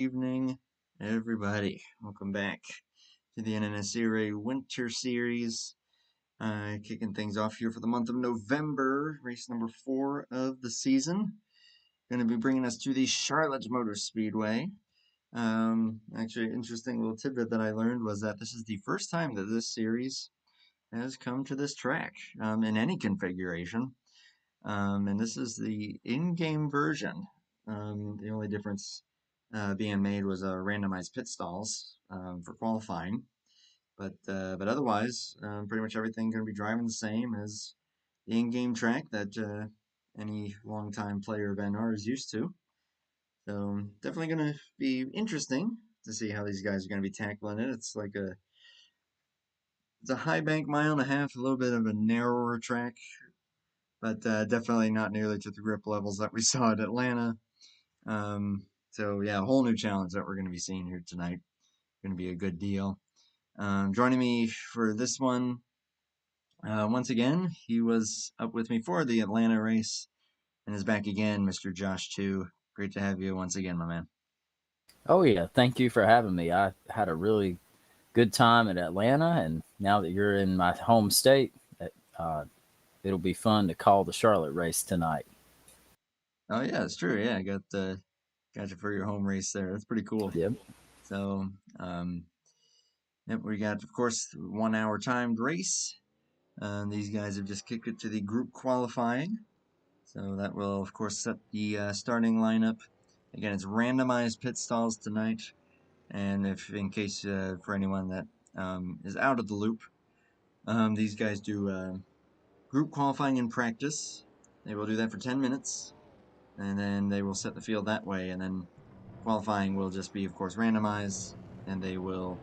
Evening, everybody. Welcome back to the NNSCRA Winter Series. Kicking things off here for the month of November, race number 4 of the season. Going to be bringing us to the Charlotte Motor Speedway. Actually, interesting little tidbit that I learned was that this is the first time that this series has come to this track in any configuration. And this is the in-game version. The only difference being made was randomized pit stalls for qualifying, but otherwise, pretty much everything going to be driving the same as the in-game track that any longtime player of NR is used to. So definitely going to be interesting to see how these guys are going to be tackling it. It's a high bank, 1.5 miles, a little bit of a narrower track, but definitely not nearly to the grip levels that we saw at Atlanta. So yeah, a whole new challenge that we're going to be seeing here tonight. Going to be a good deal. Joining me for this one, once again, he was up with me for the Atlanta race and is back again, Mr. Josh Chu. Great to have you once again, my man. Oh yeah, thank you for having me. I had a really good time at Atlanta, and now that you're in my home state, uh, it'll be fun to call the Charlotte race tonight. Oh yeah, it's true. Yeah, I got you for your home race there. That's pretty cool. Yep. So, yep, we got, of course, 1 hour timed race. These guys have just kicked it to the group qualifying. So that will, of course, set the starting lineup. Again, it's randomized pit stalls tonight. And if, in case for anyone that is out of the loop, these guys do group qualifying in practice. They will do that for 10 minutes. And then they will set the field that way. And then qualifying will just be, of course, randomized. And they will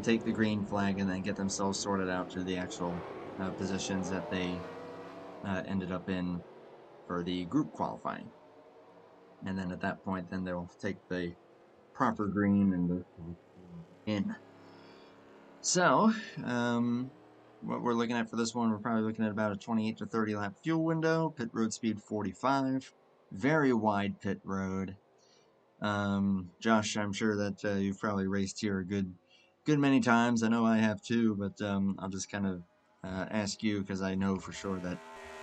take the green flag and then get themselves sorted out to the actual positions that they ended up in for the group qualifying. And then at that point, then they'll take the proper green and in. So, what we're looking at for this one, we're probably looking at about a 28 to 30 lap fuel window, pit road speed 45, very wide pit road. Josh, I'm sure that you've probably raced here a good many times. I know I have too, but I'll just kind of ask you because I know for sure that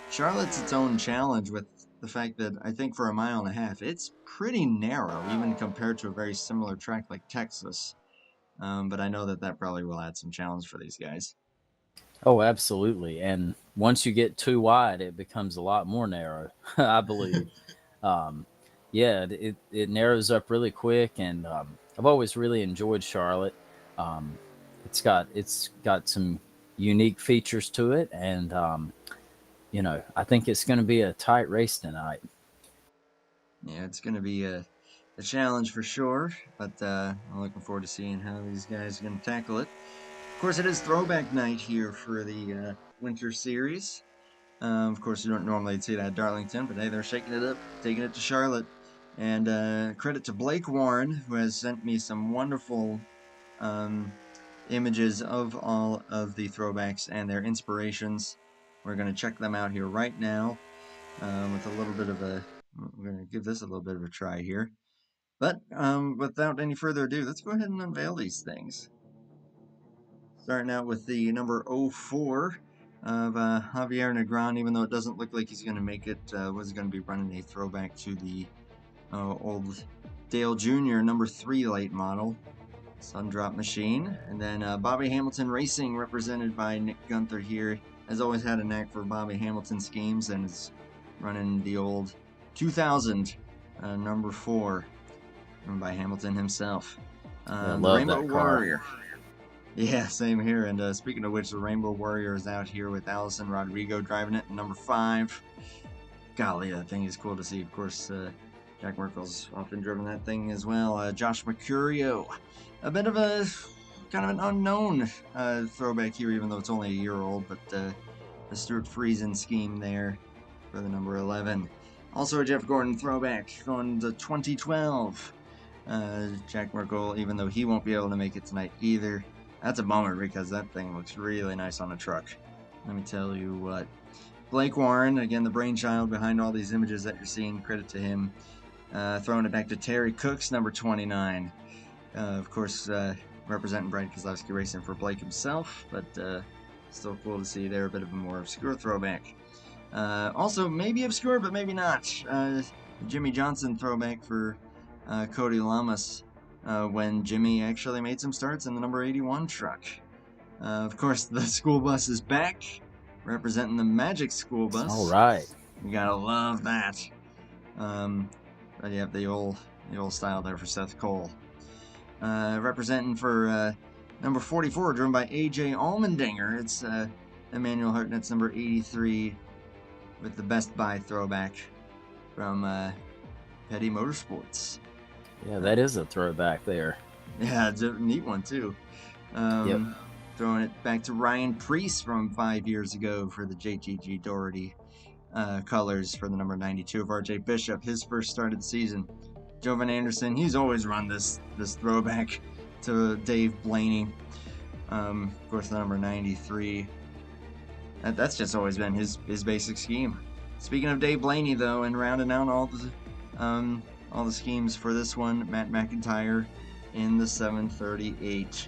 Charlotte's its own challenge with the fact that I think for 1.5 miles, it's pretty narrow, even compared to a very similar track like Texas. But I know that probably will add some challenge for these guys. Oh, absolutely. And once you get too wide, it becomes a lot more narrow, I believe. Um, yeah, it narrows up really quick, and I've always really enjoyed Charlotte. Um, it's got some unique features to it, and I think it's going to be a tight race tonight. Yeah, it's going to be a challenge for sure, but I'm looking forward to seeing how these guys are going to tackle it. Of course, it is throwback night here for the Winter Series. Of course, you don't normally see that at Darlington, but hey, they're shaking it up, taking it to Charlotte. And credit to Blake Warren, who has sent me some wonderful um, images of all of the throwbacks and their inspirations. We're going to check them out here right now with a little bit of a. We're going to give this a little bit of a try here. But without any further ado, let's go ahead and unveil these things. Starting out with the number 04 of Javier Negron, even though it doesn't look like he's going to make it, was going to be running a throwback to the old Dale Jr. number 3 late model, Sundrop Machine. And then Bobby Hamilton Racing, represented by Nick Gunther here, has always had a knack for Bobby Hamilton schemes and is running the old 2000 number 4, run by Hamilton himself. I The love Rainbow that car. Warrior. Yeah, same here. And speaking of which, the Rainbow Warrior is out here with Allison Rodrigo driving it in number 5. Golly, that thing is cool to see. Of course, Jack Merkel's often driven that thing as well. Josh Mercurio, a bit of a kind of an unknown throwback here, even though it's only a year old. But the Stuart Friesen scheme there for the number 11. Also a Jeff Gordon throwback going to 2012. Jack Merkel, even though he won't be able to make it tonight either. That's a bummer because that thing looks really nice on a truck. Let me tell you what. Blake Warren, again, the brainchild behind all these images that you're seeing, credit to him. Throwing it back to Terry Cooks, number 29. Of course, representing Brad Keselowski Racing for Blake himself, but still cool to see there, a bit of a more obscure throwback. Also, maybe obscure, but maybe not. Jimmy Johnson throwback for Cody Lamas when Jimmy actually made some starts in the number 81 truck. Of course, the school bus is back, representing the Magic School Bus. All right. You gotta love that. But you have the old style there for Seth Cole. Representing for number 44, driven by AJ Allmendinger. It's Emmanuel Hartnett's number 83 with the Best Buy throwback from Petty Motorsports. Yeah, that is a throwback there. Yeah, it's a neat one too. Yep. Throwing it back to Ryan Preece from 5 years ago for the JTG Doherty colors for the number 92 of RJ Bishop, his first start of the season. Jovan Anderson, he's always run this throwback to Dave Blaney. Of course, the number 93. That's just always been his basic scheme. Speaking of Dave Blaney, though, and rounding out all the schemes for this one, Matt McIntyre in the 738,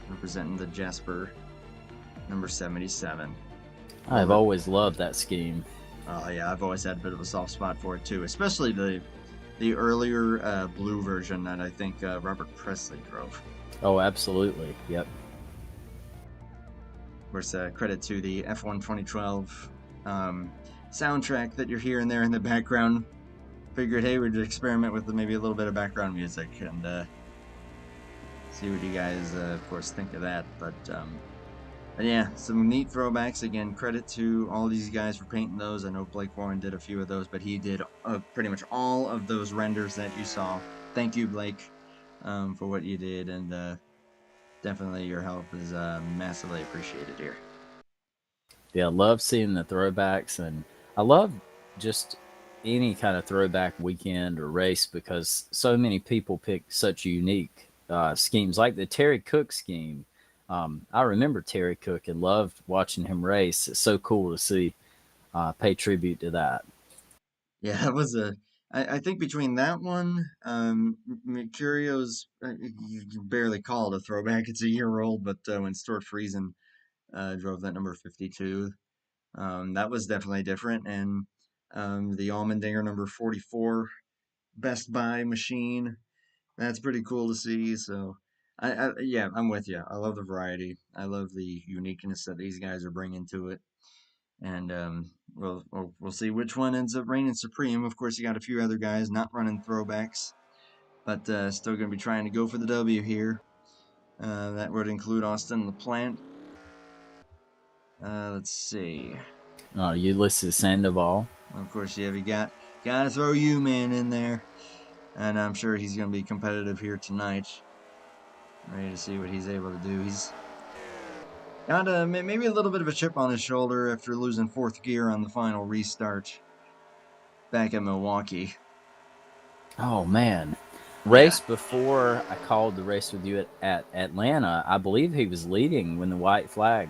representing the Jasper, number 77. I've always loved that scheme. Oh yeah, I've always had a bit of a soft spot for it too, especially the earlier blue version that I think Robert Presley drove. Oh, absolutely. Yep. Of course, credit to the F1 2012 soundtrack that you're hearing there in the background. Figured, hey, we'd experiment with maybe a little bit of background music and see what you guys, of course, think of that. But yeah, some neat throwbacks. Again, credit to all these guys for painting those. I know Blake Warren did a few of those, but he did pretty much all of those renders that you saw. Thank you, Blake, for what you did, and definitely your help is massively appreciated here. Yeah, I love seeing the throwbacks, and I love just any kind of throwback weekend or race because so many people pick such unique schemes, like the Terry Cook scheme. I remember Terry Cook and loved watching him race. It's so cool to see, pay tribute to that. Yeah, that was I think between that one, Mercurio's, you can barely call it a throwback. It's a year old, but when Stuart Friesen drove that number 52, that was definitely different. And the Allmendinger number 44 Best Buy machine, that's pretty cool to see. So, yeah, I'm with you. I love the variety. I love the uniqueness that these guys are bringing to it. And we'll see which one ends up reigning supreme. Of course, you got a few other guys not running throwbacks, but still going to be trying to go for the W here. That would include Austin LaPlante. Let's see. Ulysses Sandoval. Of course, yeah, we got to throw you man in there, and I'm sure he's going to be competitive here tonight. Ready to see what he's able to do. He's got maybe a little bit of a chip on his shoulder after losing fourth gear on the final restart back at Milwaukee. Oh man, Yeah. race before I called the race with you at Atlanta, I believe he was leading when the white flag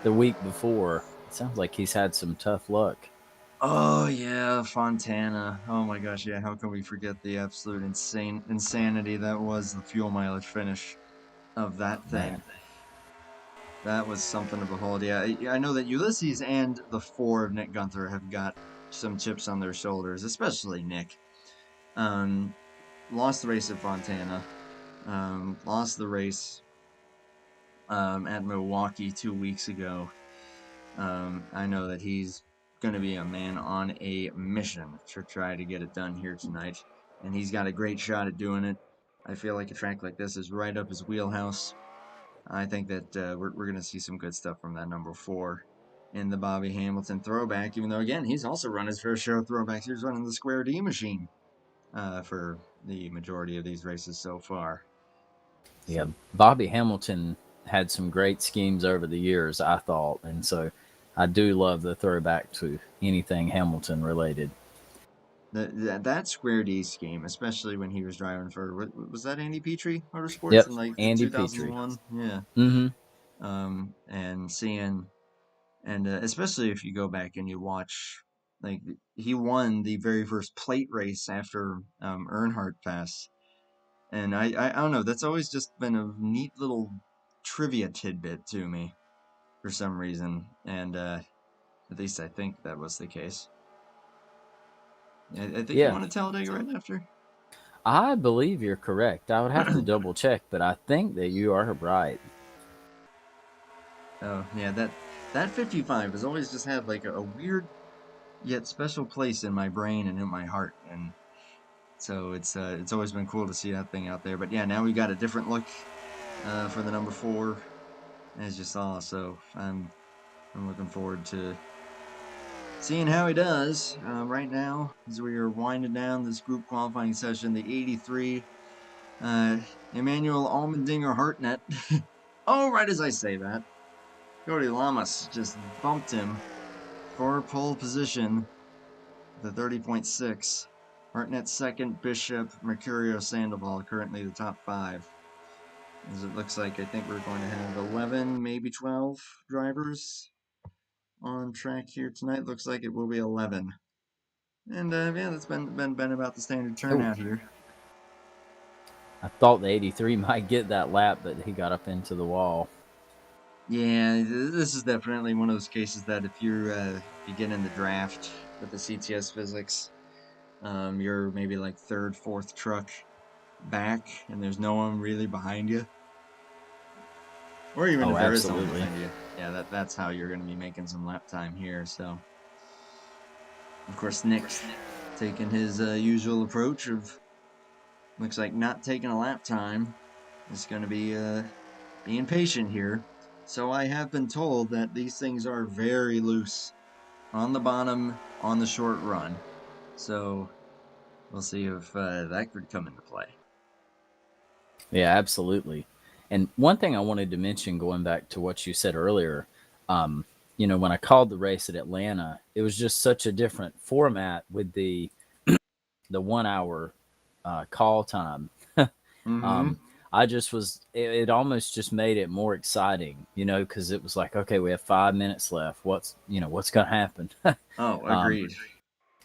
the week before. It sounds like he's had some tough luck. Oh yeah, Fontana. Oh my gosh, yeah. How can we forget the absolute insanity that was the fuel mileage finish of that thing? Man, That was something to behold. Yeah, I know that Ulysses and the four of Nick Gunther have got some chips on their shoulders, especially Nick. Um, Lost the race at Fontana. Lost the race at Milwaukee 2 weeks ago. I know that he's going to be a man on a mission to try to get it done here tonight, and he's got a great shot at doing it. I feel like a track like this is right up his wheelhouse. I think that we're going to see some good stuff from that number 4 in the Bobby Hamilton throwback, even though, again, he's also run his fair share of throwbacks. He's running the Square D machine for the majority of these races so far. yeah, So Bobby Hamilton had some great schemes over the years, I thought, and so I do love the throwback to anything Hamilton related. that Square D scheme, especially when he was driving for, was that Andy Petrie Motorsports Yep, in like the Andy Petrie. 2001? Yeah. Mm-hmm. And seeing, and especially if you go back and you watch Like he won the very first plate race after Earnhardt passed, and I don't know. That's always just been a neat little trivia tidbit to me for some reason, and at least I think that was the case. I think you Yeah, want to Talladega right after. I believe you're correct. I would have to double check, but I think that you are right. Oh yeah, that 55 has always just had like a weird yet special place in my brain and in my heart, and so it's always been cool to see that thing out there. But yeah, now we got a different look for the number 4, as you saw. So I'm looking forward to seeing how he does right now as we are winding down this group qualifying session. The 83 uh, Emmanuel Almendinger Hartnett. Oh, right as I say that, Cody Lamas just bumped him for pole position. The 30.6. Hartnett second, Bishop, Mercurio, Sandoval currently the top 5. As it looks like, I think we're going to have 11, maybe 12 drivers on track here tonight. Looks like it will be 11. And yeah, that's been about the standard Oh, turnout here. I thought the 83 might get that lap, but he got up into the wall. Yeah, this is definitely one of those cases that if you get in the draft with the CTS physics, you're maybe like third, fourth truck back, and there's no one really behind you. Or even Oh, if there is someone absolutely. behind you, yeah, that's how you're going to be making some lap time here. So, of course, Nick taking his usual approach of looks like not taking a lap time is going to be being patient here. So I have been told that these things are very loose on the bottom on the short run. So we'll see if that could come into play. Yeah, absolutely. And one thing I wanted to mention, going back to what you said earlier, um, when I called the race at Atlanta, it was just such a different format with the 1 hour call time. Mm-hmm. um, I just was it almost just made it more exciting, because it was like, okay, we have 5 minutes left. What's going to happen? Oh, um, agreed.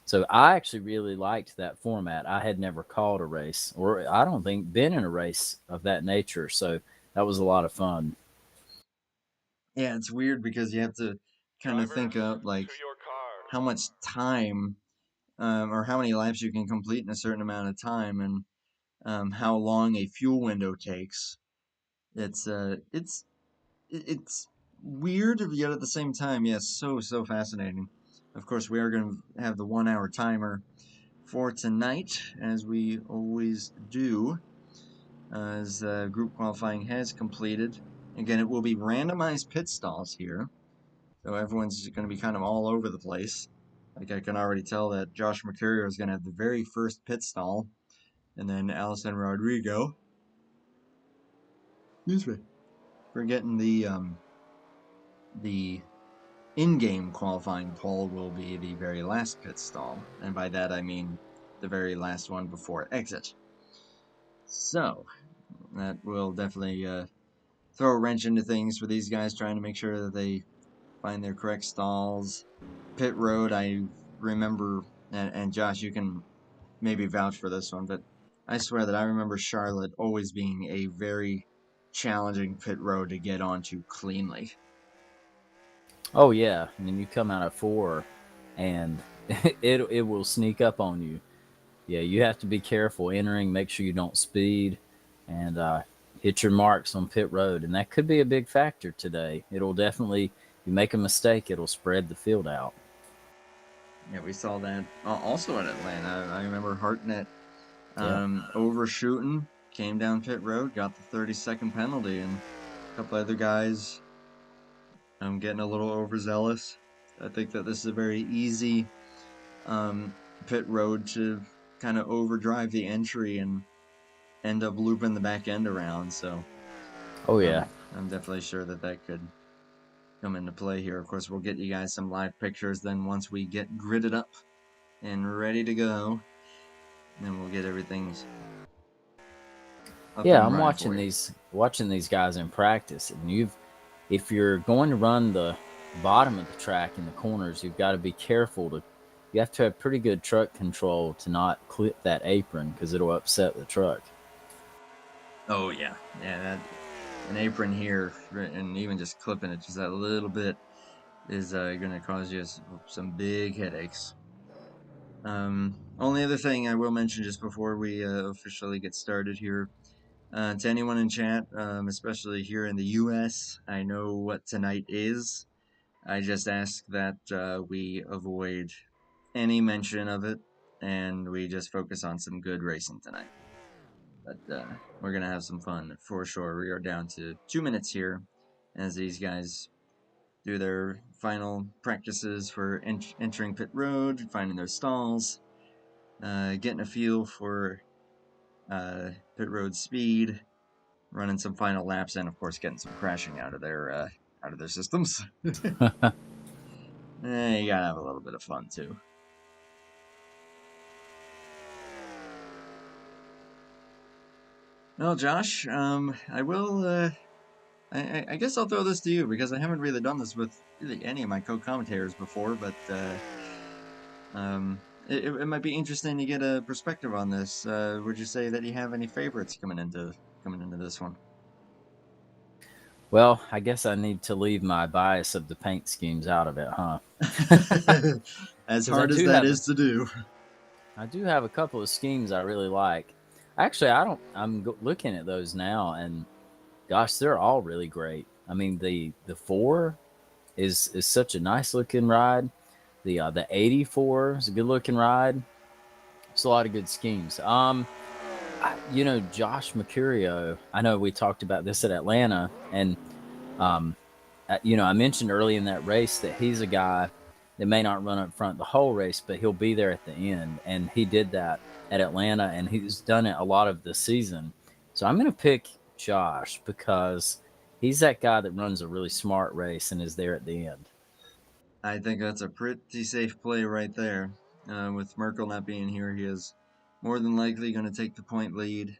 so I actually really liked that format. I had never called a race, or I don't think been in a race of that nature. So that was a lot of fun. Yeah, it's weird because you have to kind of think of like how much time or how many laps you can complete in a certain amount of time, and how long a fuel window takes. It's it's weird, yet at the same time, yes, so fascinating. Of course, we are going to have the 1 hour timer for tonight, as we always do, as group qualifying has completed. Again, it will be randomized pit stalls here, so everyone's going to be kind of all over the place. Like I can already tell that Josh Mercurio is going to have the very first pit stall, and then Allison Rodrigo. Excuse me. We're getting the in-game qualifying pole will be the very last pit stall, and by that I mean the very last one before exit. So that will definitely throw a wrench into things for these guys trying to make sure that they find their correct stalls. Pit road, I remember, and Josh, you can maybe vouch for this one, but I swear that I remember Charlotte always being a very challenging pit road to get onto cleanly. Oh yeah, I mean, you come out at 4, and it will sneak up on you. Yeah, you have to be careful entering. Make sure you don't speed, and hit your marks on pit road. And that could be a big factor today. It'll definitely, if you make a mistake, it'll spread the field out. Yeah, we saw that also in Atlanta. I remember Hartnett Yeah. overshooting, came down pit road, got the 30-second penalty, and a couple other guys getting a little overzealous. I think that this is a very easy um, pit road to kind of overdrive the entry and end up looping the back end around. So Oh yeah. I'm definitely sure that that could come into play here. Of course, we'll get you guys some live pictures then once we get gridded up and ready to go. Then we'll get everything up Yeah, and I'm running for watching you. these guys in practice, and if you're going to run the bottom of the track in the corners, you've got to be careful to you have to have pretty good truck control to not clip that apron because it'll upset the truck. Oh yeah, yeah. An apron here, and even just clipping it just that little bit is going to cause you some big headaches. Only other thing I will mention just before we officially get started here, to anyone in chat, especially here in the U.S., I know what tonight is. I just ask that we avoid any mention of it, and we just focus on some good racing tonight. But we're gonna have some fun for sure. We are down to 2 minutes here, as these guys do their final practices for entering pit road, finding their stalls, getting a feel for pit road speed, running some final laps, and of course getting some crashing out of their systems. You gotta have a little bit of fun too. Well, Josh, I will. I guess I'll throw this to you because I haven't really done this with really any of my co-commentators before, but it might be interesting to get a perspective on this. Would you say that you have any favorites coming into this one? Well, I guess I need to leave my bias of the paint schemes out of it, huh? As Because I hard as do that have is to do. I do have a couple of schemes I really like. Actually, I don't. Looking at those now, and gosh, they're all really great. I mean, the four is such a nice looking ride. The 84 is a good looking ride. It's a lot of good schemes. Josh Mercurio. I know we talked about this at Atlanta, and um, I mentioned early in that race that he's a guy that may not run up front the whole race, but he'll be there at the end. And he did that at Atlanta, and he's done it a lot of the season. So I'm going to pick Josh because he's that guy that runs a really smart race and is there at the end. I think that's a pretty safe play right there. With Merkel not being here, he is more than likely going to take the point lead.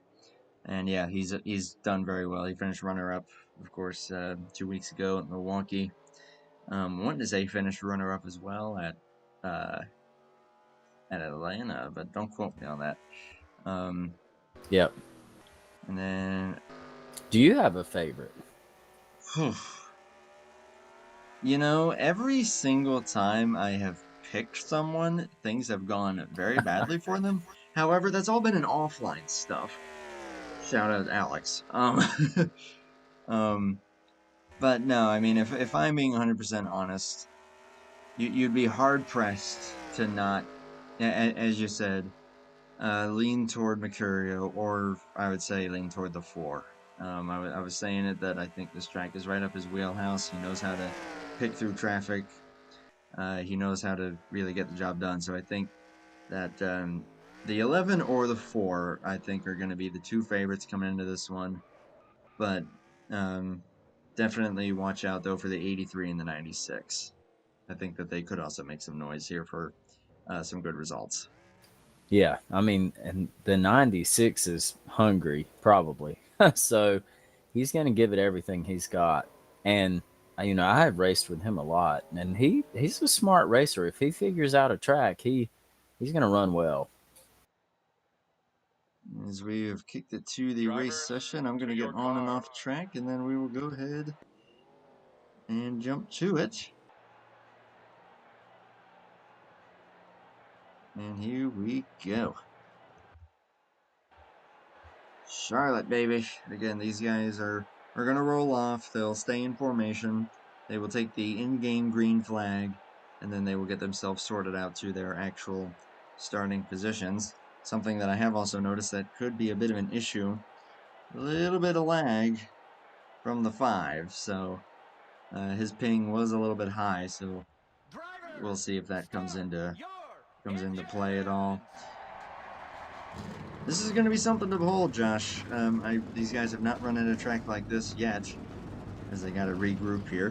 And yeah, he's done very well. He finished runner up, of course, 2 weeks ago at Milwaukee. Wanted to say he finished runner up as well uh, at Atlanta, but don't quote me on that. Um, Yep. and then, Do you have a favorite? whew, every single time I have picked someone, things have gone very badly for them. However, that's all been in offline stuff. Shout out Alex. Um, but no, I mean, if I'm being 100% honest, you'd be hard pressed to not, as you said, lean toward Mercurio, or I would say lean toward the four. I was saying it that I think this track is right up his wheelhouse. He knows how to pick through traffic. He knows how to really get the job done. So I think that the 11 or the 4, I think, are going to be the two favorites coming into this one. But um, definitely watch out, though, for the 83 and the 96. I think that they could also make some noise here for some good results. Yeah, I mean, and the 96 is hungry, probably. So he's going to give it everything he's got. And, I have raced with him a lot, and he's a smart racer. If he figures out a track, he's going to run well. As we have kicked it to the race session, I'm going to get on and off track, and then we will go ahead and jump to it. And here we go. Charlotte, baby. Again, these guys are going to roll off. They'll stay in formation. They will take the in-game green flag, and then they will get themselves sorted out to their actual starting positions. Something that I have also noticed that could be a bit of an issue. A little bit of lag from the 5, so his ping was a little bit high, so we'll see if that comes into play at all. This is going to be something to behold, Josh. These guys have not run at a track like this yet, as they got to regroup here,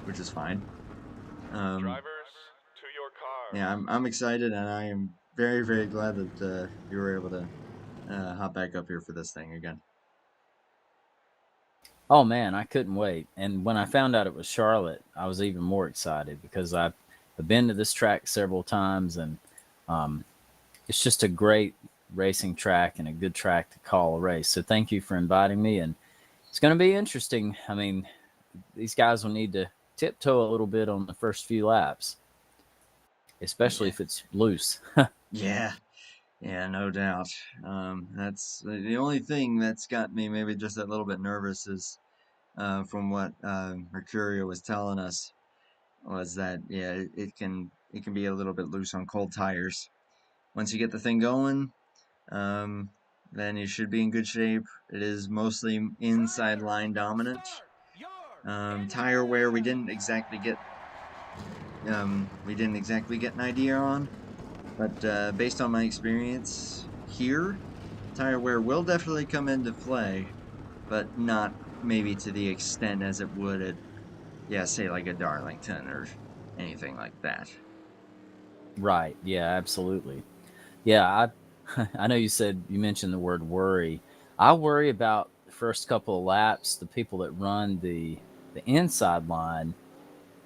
which is fine. Drivers to your car. Yeah, I'm excited, and I am very, very glad that you were able to hop back up here for this thing again. Oh man, I couldn't wait. And when I found out it was Charlotte, I was even more excited because I've been to this track several times, and um, it's just a great racing track and a good track to call a race. So thank you for inviting me, and it's going to be interesting. I mean, these guys will need to tiptoe a little bit on the first few laps, especially Yeah, if it's loose. yeah, yeah, no doubt. That's the only thing that's got me maybe just a little bit nervous is from what Mercurio was telling us was that yeah, it can be a little bit loose on cold tires. Once you get the thing going, um, then you should be in good shape. It is mostly inside line dominant. Tire wear we didn't exactly get an idea on, but based on my experience here, tire wear will definitely come into play, but not maybe to the extent as it would at, yeah, say like a Darlington or anything like that. Right. Yeah, absolutely. Yeah, I know you mentioned the word worry. I worry about the first couple of laps, the people that run the inside line,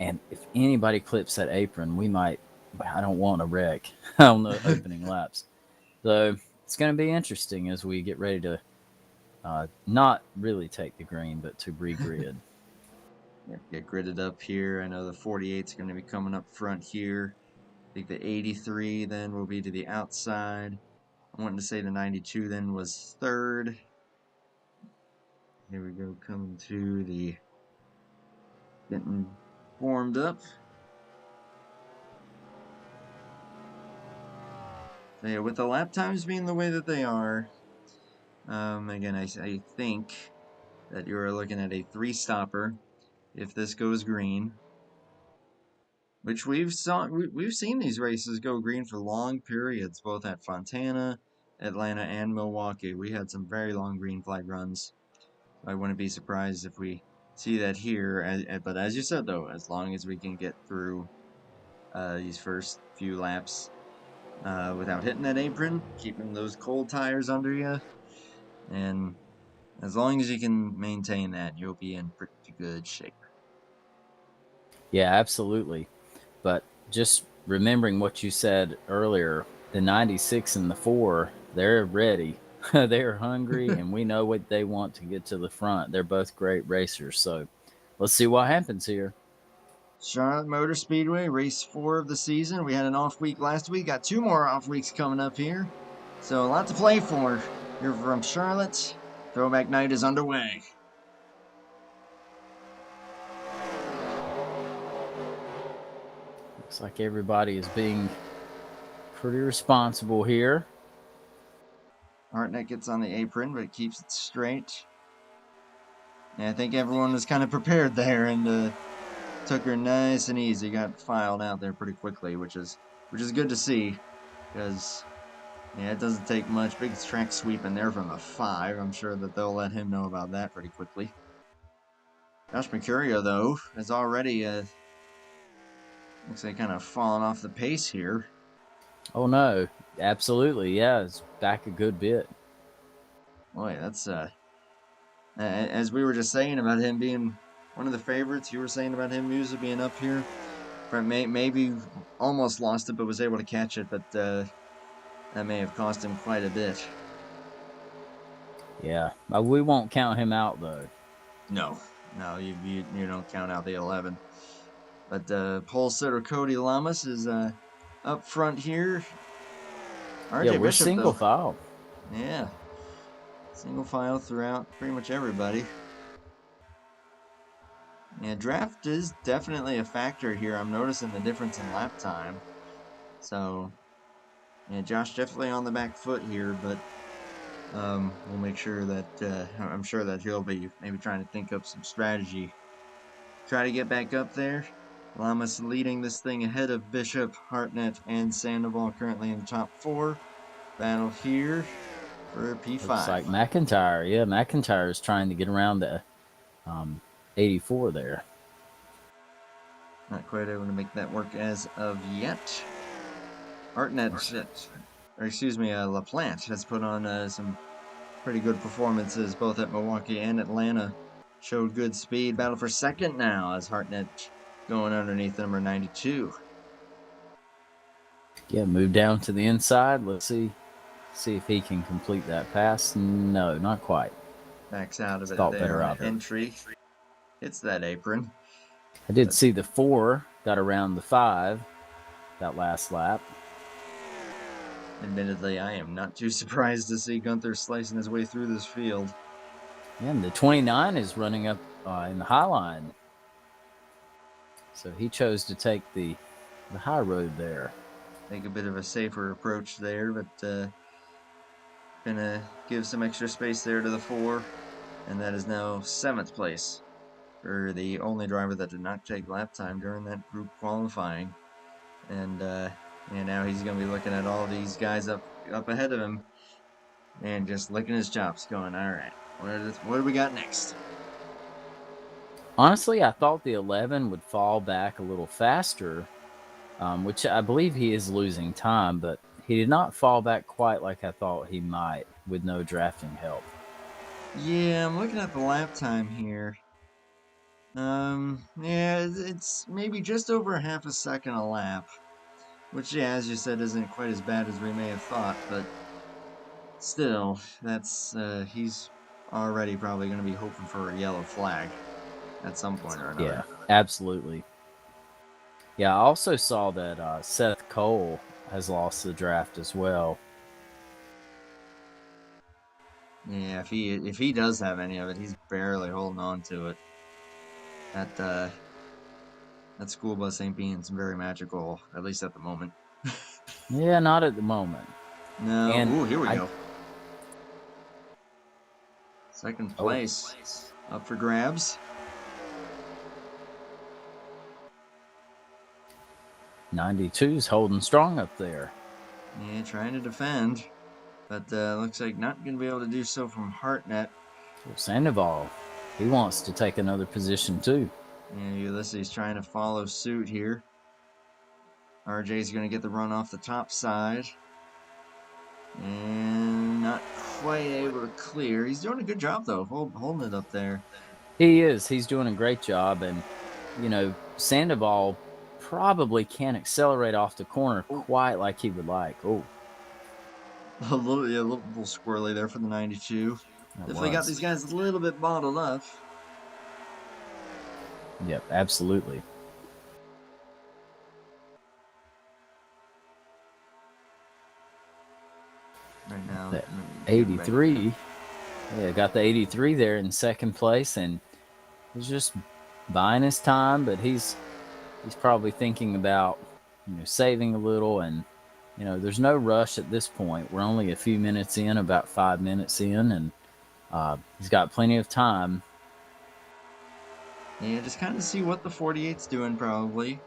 and if anybody clips that apron, we might. I don't want a wreck on the opening laps. So it's going to be interesting as we get ready to not really take the green, but to regrid. Yep, get gridded up here. I know the 48 is going to be coming up front here. I think the 83 then will be to the outside. I wanted to say the 92 then was third. Here we go, coming to the getting formed up. So yeah, with the lap times being the way that they are, again, I think that you're looking at a three-stopper if this goes green, which we've seen these races go green for long periods, both at Fontana, Atlanta, and Milwaukee. We had some very long green flag runs. I wouldn't be surprised if we see that here. But as you said, though, as long as we can get through these first few laps without hitting that apron, keeping those cold tires under you, and as long as you can maintain that, you'll be in pretty good shape. Yeah, absolutely. But just remembering what you said earlier, the 96 and the 4, they're ready. They're hungry, and we know what they want to get to the front. They're both great racers. So let's see what happens here. Charlotte Motor Speedway, race 4 of the season. We had an off week last week, got 2 more off weeks coming up here. So a lot to play for here from Charlotte. Throwback night is underway. Looks like everybody is being pretty responsible here. Hartnett gets on the apron, but keeps it straight. And I think everyone was kind of prepared there and took her nice and easy. Got filed out there pretty quickly, which is good to see because yeah, it doesn't take much. Big track sweep in there from the 5. I'm sure that they'll let him know about that pretty quickly. Josh Mercurio, though, has already looks like kind of fallen off the pace here. Oh no, absolutely, yeah, it's back a good bit. Boy, that's as we were just saying about him being one of the favorites. You were saying about him usually being up here. Maybe almost lost it, but was able to catch it. But that may have cost him quite a bit. Yeah, we won't count him out though. No, no, you don't count out the 11. But pole sitter Cody Lamas is up front here. Yeah, RJ we're Bishop, single though, file. yeah, single file throughout pretty much everybody. Yeah, draft is definitely a factor here. I'm noticing the difference in lap time. So, yeah, Josh definitely on the back foot here, but we'll make sure that I'm sure that he'll be maybe trying to think up some strategy. Try to get back up there. Lamas leading this thing ahead of Bishop, Hartnett, and Sandoval currently in the top 4. Battle here for Looks P5. like McIntyre. Yeah, McIntyre is trying to get around the 84 there. Not quite able to make that work as of yet. Hartnett, or excuse me, LaPlante has put on some pretty good performances both at Milwaukee and Atlanta. Showed good speed. Battle for second now as Hartnett going underneath number 92. Yeah, move down to the inside. Let's see if he can complete that pass. No, not quite. Backs out of it Thought there better on of an it. entry. Hits that apron. I did But see the 4 got around the 5 that last lap. admittedly, I am not too surprised to see Gunther slicing his way through this field. And the 29 is running up in the high line. So he chose to take the high road there. Take a bit of a safer approach there, but gonna give some extra space there to the 4. And that is now 7th place for the only driver that did not take lap time during that group qualifying. And now he's gonna be looking at all these guys up ahead of him and just licking his chops, going, "All right, what do we got next?" Honestly, I thought the 11 would fall back a little faster, which I believe he is losing time, but he did not fall back quite like I thought he might with no drafting help. Yeah, I'm looking at the lap time here. Yeah, it's maybe just over half a second a lap, which, yeah, as you said, isn't quite as bad as we may have thought, but still, that's he's already probably going to be hoping for a yellow flag at some point or Yeah, another. absolutely. Yeah, I also saw that Seth Cole has lost the draft as well. Yeah, if he does have any of it, he's barely holding on to it. That school bus ain't being very magical, at least at the moment. Yeah, not at the moment. No, And ooh, here we I go. Second oh place up for grabs. 92's holding strong up there. Yeah, trying to defend, but looks like not going to be able to do so from Hartnett. Well, Sandoval, he wants to take another position too. Yeah, Ulysses trying to follow suit here. RJ's going to get the run off the top side. And not quite able to clear. He's doing a good job, though, holding it up there. He is. He's doing a great job. And, Sandoval probably can't accelerate off the corner Oh, quite like he would like. Oh, a little squirrely there for the 92. that Definitely got was. these guys a little bit bottled up. Yep, absolutely. Right now. That Getting back. 83. Yeah, got the 83 there in second place. And he's just buying his time, but he's probably thinking about, saving a little. And, there's no rush at this point. We're only a few minutes in, about 5 minutes in, and he's got plenty of time. Yeah, just kind of see what the 48's doing, probably.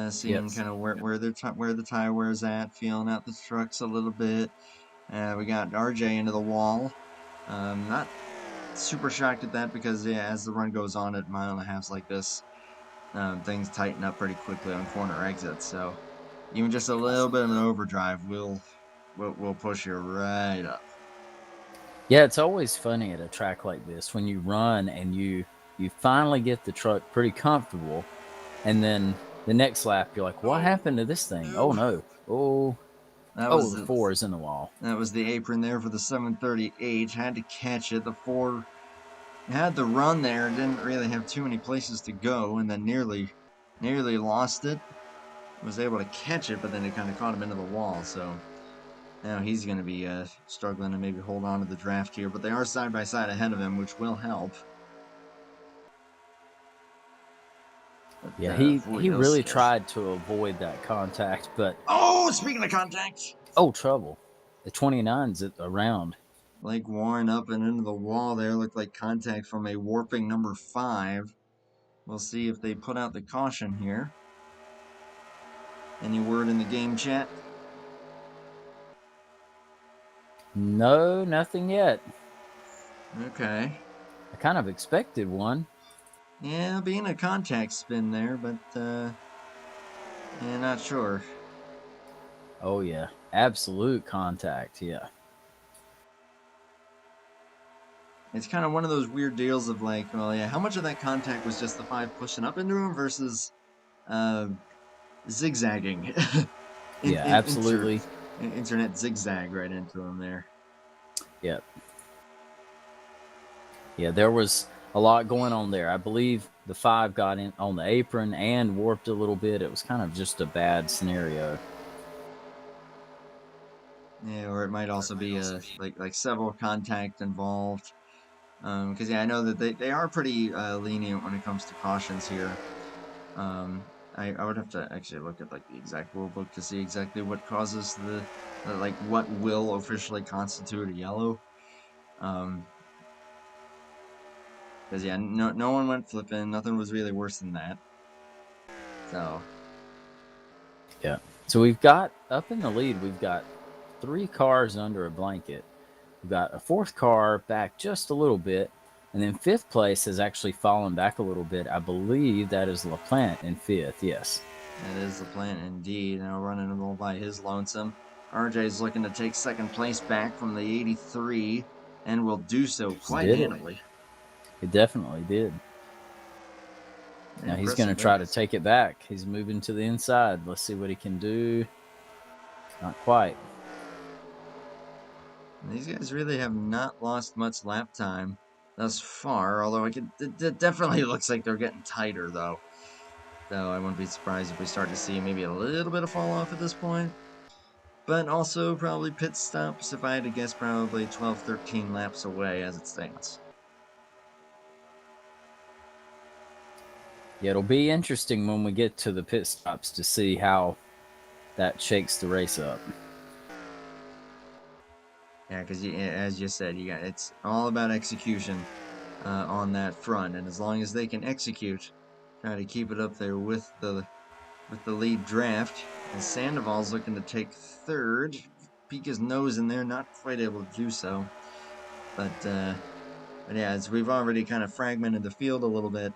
Seeing Yes. kind of where the tire wear's at, feeling out the trucks a little bit. We got RJ into the wall. Not super shocked at that because, yeah, as the run goes on at mile and a halfs like this, things tighten up pretty quickly on corner exits. So even just a little bit of an overdrive will push you right up. Yeah, it's always funny at a track like this when you run and you finally get the truck pretty comfortable, and then the next lap you're like, "What happened to this thing? Oh no! Oh, That was the 4 is in the wall." that was the apron there for the 738. Had to catch it. The 4 had the run there, didn't really have too many places to go, and then nearly lost it. Was able to catch it, but then it kind of caught him into the wall. So now he's going to be struggling to maybe hold on to the draft here, but they are side by side ahead of him, which will help. But, Yeah, he those really guys. tried to avoid that contact, but Oh, speaking of contact, trouble. The 29's around. Blake Warren up and into the wall there looked like contact from a warping number 5. We'll see if they put out the caution here. Any word in the game chat? No, nothing yet. Okay. I kind of expected one. Yeah, being a contact spin there, but yeah, not sure. Oh yeah, absolute contact. Yeah. It's kind of one of those weird deals of like, well, yeah, how much of that contact was just the 5 pushing up into him versus zigzagging? Yeah, absolutely. Internet zigzag right into him there. Yeah. Yeah, there was a lot going on there. I believe the 5 got in on the apron and warped a little bit. It was kind of just a bad scenario. Yeah, or it might also be like several contact involved. Because yeah, I know that they are pretty lenient when it comes to cautions here. I would have to actually look at like the exact rule book to see exactly what causes the like what will officially constitute a yellow. Um, because yeah, no one went flipping. Nothing was really worse than that. So Yeah. So we've got up in the lead, we've got 3 cars under a blanket. We've got a 4th car back just a little bit. And then 5th place has actually fallen back a little bit. I believe that is LaPlante in 5th. Yes. that is the plan indeed. Now running a little by his lonesome. RJ is looking to take second place back from the 83 and will do so quite Did it. handily. It definitely did. Very Now he's going to impressive try there. to take it back. He's moving to the inside. Let's see what he can do. Not quite. These guys really have not lost much lap time thus far, although it definitely looks like they're getting tighter, though. So I wouldn't be surprised if we start to see maybe a little bit of fall off at this point. But also probably pit stops, if I had to guess, probably 12, 13 laps away as it stands. Yeah, it'll be interesting when we get to the pit stops to see how that shakes the race up. Yeah, because as you said, it's all about execution on that front, and as long as they can execute, try to keep it up there with the lead draft. And Sandoval's looking to take third, peek his nose in there, not quite able to do so. But yeah, as we've already kind of fragmented the field a little bit,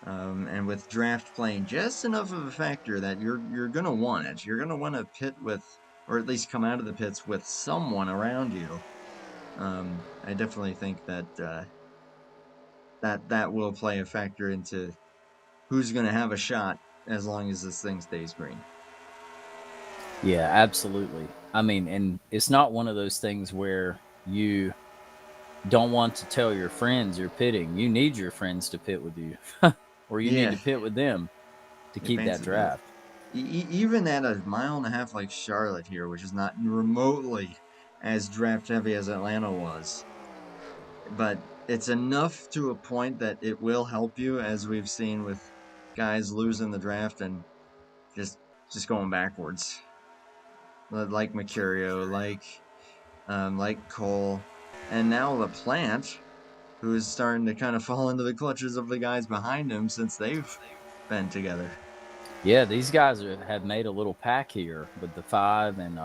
and with draft playing just enough of a factor that you're gonna want it. You're gonna want to pit with, or at least come out of the pits with someone around you. I definitely think that that will play a factor into who's gonna have a shot as long as this thing stays green. Yeah, absolutely. I mean, and it's not one of those things where you don't want to tell your friends you're pitting. You need your friends to pit with you, or you need Yeah, to pit with them to if keep that fancy, draft. even at a mile and a half like Charlotte here, which is not remotely as draft heavy as Atlanta was, but it's enough to a point that it will help you, as we've seen with guys losing the draft and just just going backwards, like Mercurio, like Cole, and now LaPlante, who is starting to kind of fall into the clutches of the guys behind him since they've been together. Yeah, these guys have made a little pack here with the 5 and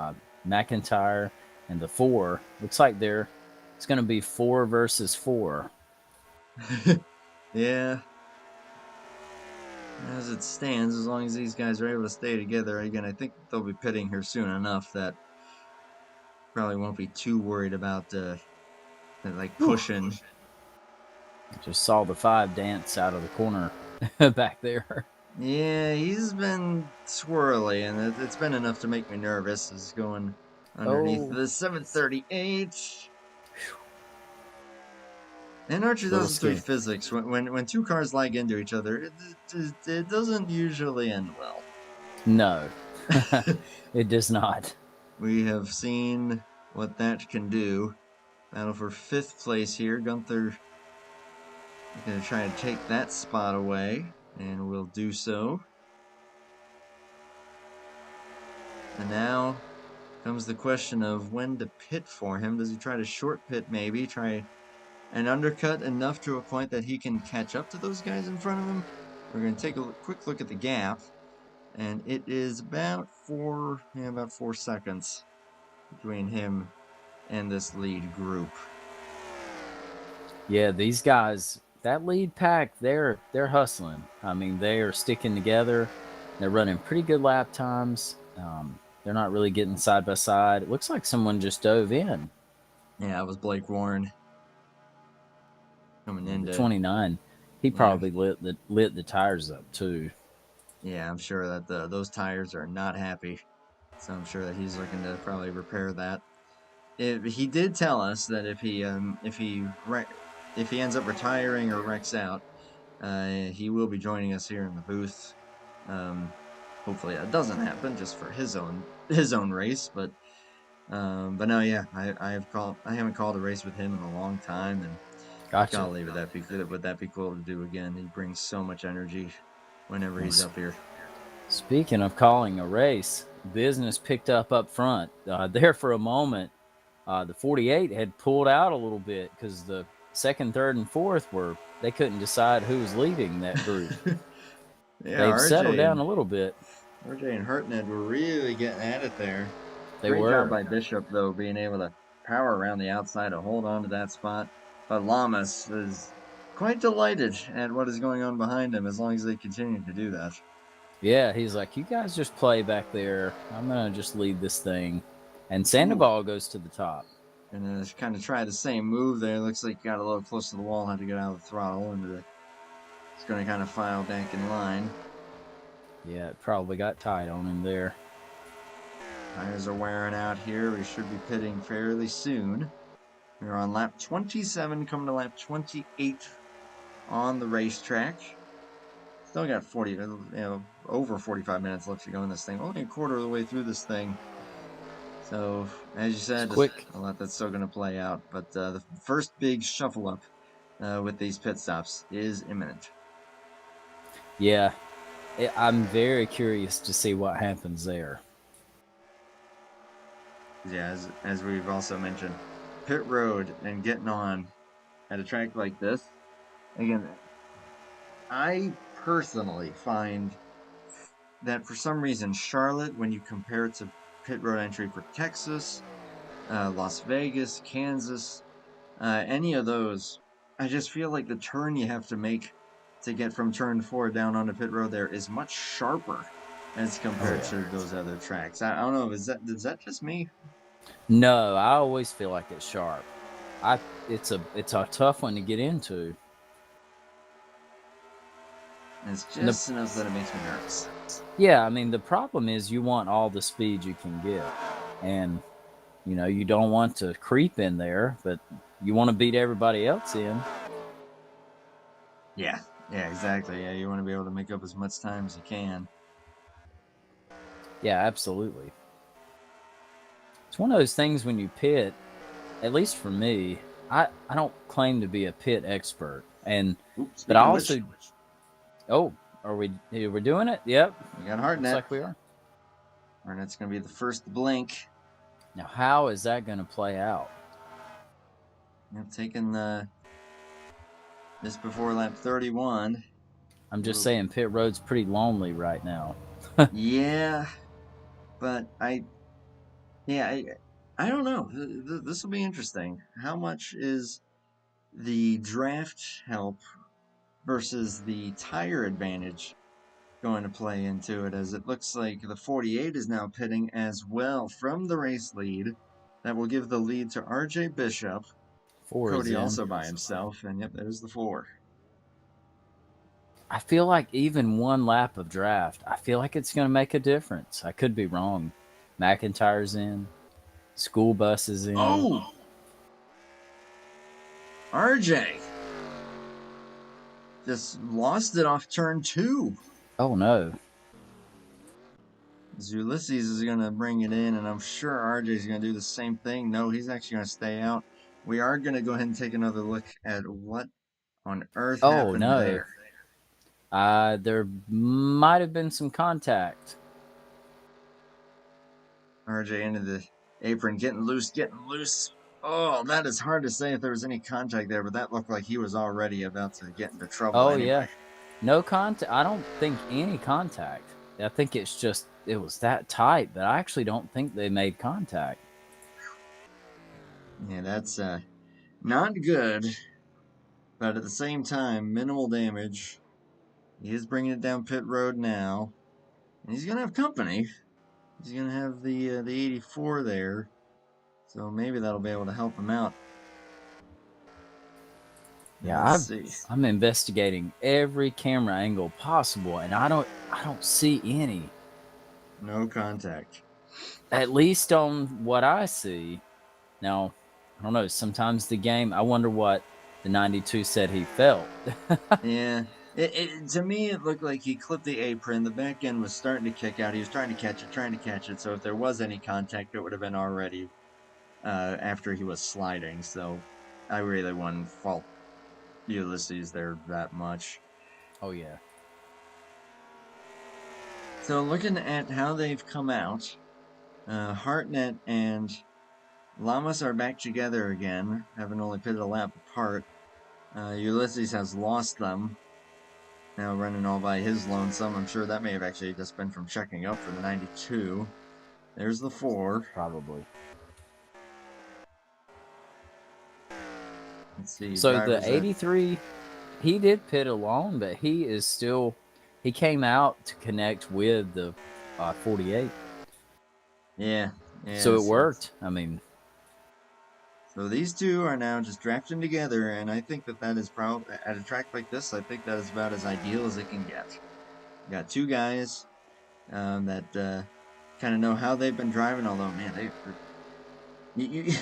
McIntyre and the 4. Looks like it's going to be 4 versus 4. Yeah, as it stands, as long as these guys are able to stay together, again, I think they'll be pitting here soon enough that probably won't be too worried about like Whew. pushing. Just saw the 5 dance out of the corner back there. Yeah, he's been swirly, and it's been enough to make me nervous. Is going underneath Oh, the 738. a little NR2003 scary. physics, when two cars lag into each other, it doesn't usually end well. No, it does not. We have seen what that can do. Battle for fifth place here. Gunther going to try to take that spot away, and will do so. And now comes the question of when to pit for him. Does he try to short pit maybe? Try an undercut enough to a point that he can catch up to those guys in front of him? We're going to take a quick look at the gap, and it is about 4 seconds between him and this lead group. Yeah, these guys, that lead pack, they're hustling. I mean, they are sticking together. They're running pretty good lap times. They're not really getting side by side. It looks like someone just dove in. Yeah, it was Blake Warren coming Yeah, the into. 29. He Yeah, probably lit the tires up too. yeah, I'm sure that those tires are not happy. So I'm sure that he's looking to probably repair that. He did tell us that if he ends up retiring or wrecks out, he will be joining us here in the booth. Hopefully that doesn't happen, just for his own race. But no, yeah, I haven't called a race with him in a long time, and Gotcha. golly, would that be cool to do again? He brings so much energy whenever Well, he's up here. speaking of calling a race, business picked up front. There for a moment, the 48 had pulled out a little bit because the second, third, and fourth they couldn't decide who was leading that group. Yeah, They've settled down a little bit. RJ and Hartnett were really getting at it there. They Great job were. by Bishop, though, being able to power around the outside to hold on to that spot. But Lamas is quite delighted at what is going on behind him as long as they continue to do that. Yeah, he's like, you guys just play back there. I'm going to just lead this thing. And Ooh. Sandoval goes to the top. And kind of try the same move there. Looks like he got a little close to the wall, had to get out of the throttle, and it's going to kind of file back in line. Yeah, it probably got tight on him there. Tires are wearing out here. We should be pitting fairly soon. We're on lap 27, coming to lap 28 on the racetrack. Still got over 45 minutes left to go in this thing. Only a quarter of the way through this thing. So, as you said, It's quick. a lot that's still going to play out. But the first big shuffle up with these pit stops is imminent. Yeah, I'm very curious to see what happens there. Yeah, as we've also mentioned, pit road and getting on at a track like this. Again, I personally find that for some reason, Charlotte, when you compare it to pit road entry for Texas, Las Vegas, Kansas, any of those, I just feel like the turn you have to make to get from turn 4 down onto pit road there is much sharper as compared to those other tracks. I don't know, is that just me? No, I always feel like it's sharp. It's a tough one to get into. It's just enough that it makes me nervous. Yeah, I mean the problem is you want all the speed you can get, and you don't want to creep in there, but you want to beat everybody else in. Yeah, exactly. Yeah, you want to be able to make up as much time as you can. Yeah, absolutely. It's one of those things when you pit, at least for me, I don't claim to be a pit expert, but I also are we doing it? Yep, we got Hartnett. Looks like we are. Hartnett's gonna be the first to blink. Now, how is that going to play out? Taking just before lap 31. I'm just saying, pit road's pretty lonely right now. Yeah, but I don't know. This will be interesting. How much is the draft help versus the tire advantage going to play into it? As it looks like the 48 is now pitting as well from the race lead. That will give the lead to RJ Bishop. Cody also by himself, and yep, there's the 4. I feel like even one lap of draft, I feel like it's going to make a difference. I could be wrong. McIntyre's in. School bus is in. Oh! RJ just lost it off turn 2. Oh, no. Ulysses is going to bring it in, and I'm sure RJ is going to do the same thing. No, he's actually going to stay out. We are going to go ahead and take another look at what on earth happened there. There might have been some contact. RJ into the apron, getting loose. Oh, that is hard to say if there was any contact there, but that looked like he was already about to get into trouble anyway. Yeah. No contact. I don't think any contact. I think it was that tight, but I actually don't think they made contact. Yeah, that's not good, but at the same time, minimal damage. He is bringing it down pit road now, and he's going to have company. He's going to have the 84 there, so maybe that'll be able to help him out. Yeah, I'm investigating every camera angle possible, and I don't see any. No contact. At least on what I see. Now, I don't know. Sometimes the game, I wonder what the 92 said he felt. Yeah. To me, it looked like he clipped the apron. The back end was starting to kick out. He was trying to catch it, trying to catch it. So if there was any contact, it would have been already after he was sliding. So I really wouldn't fault Ulysses there that much. Oh, yeah. So looking at how they've come out, Hartnett and Lamas are back together again, having only pitted a lap apart. Ulysses has lost them, now running all by his lonesome. I'm sure that may have actually just been from checking up for the 92. There's the 4. Probably. Let's see, So the drivers that. 83, he did pit alone, but he is still, he came out to connect with the 48. Yeah, So yeah. it worked. I mean, So these two are now just drafting together, and I think that is probably at a track like this. I think that is about as ideal as it can get. You got two guys that kind of know how they've been driving. Although, man, you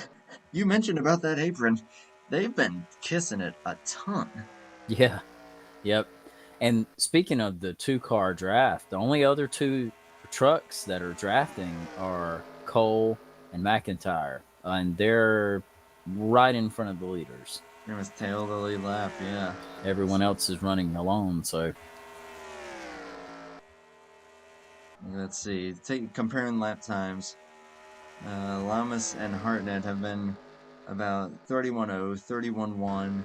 you mentioned about that apron, they've been kissing it a ton. yeah, yep. And speaking of the 2-car draft, the only other 2 trucks that are drafting are Cole and McIntyre, and they're right in front of the leaders. They must tail the lead lap, yeah. Everyone else is running alone, so Let's see. Comparing lap times. Lamas and Hartnett have been about 31.0, 31.1.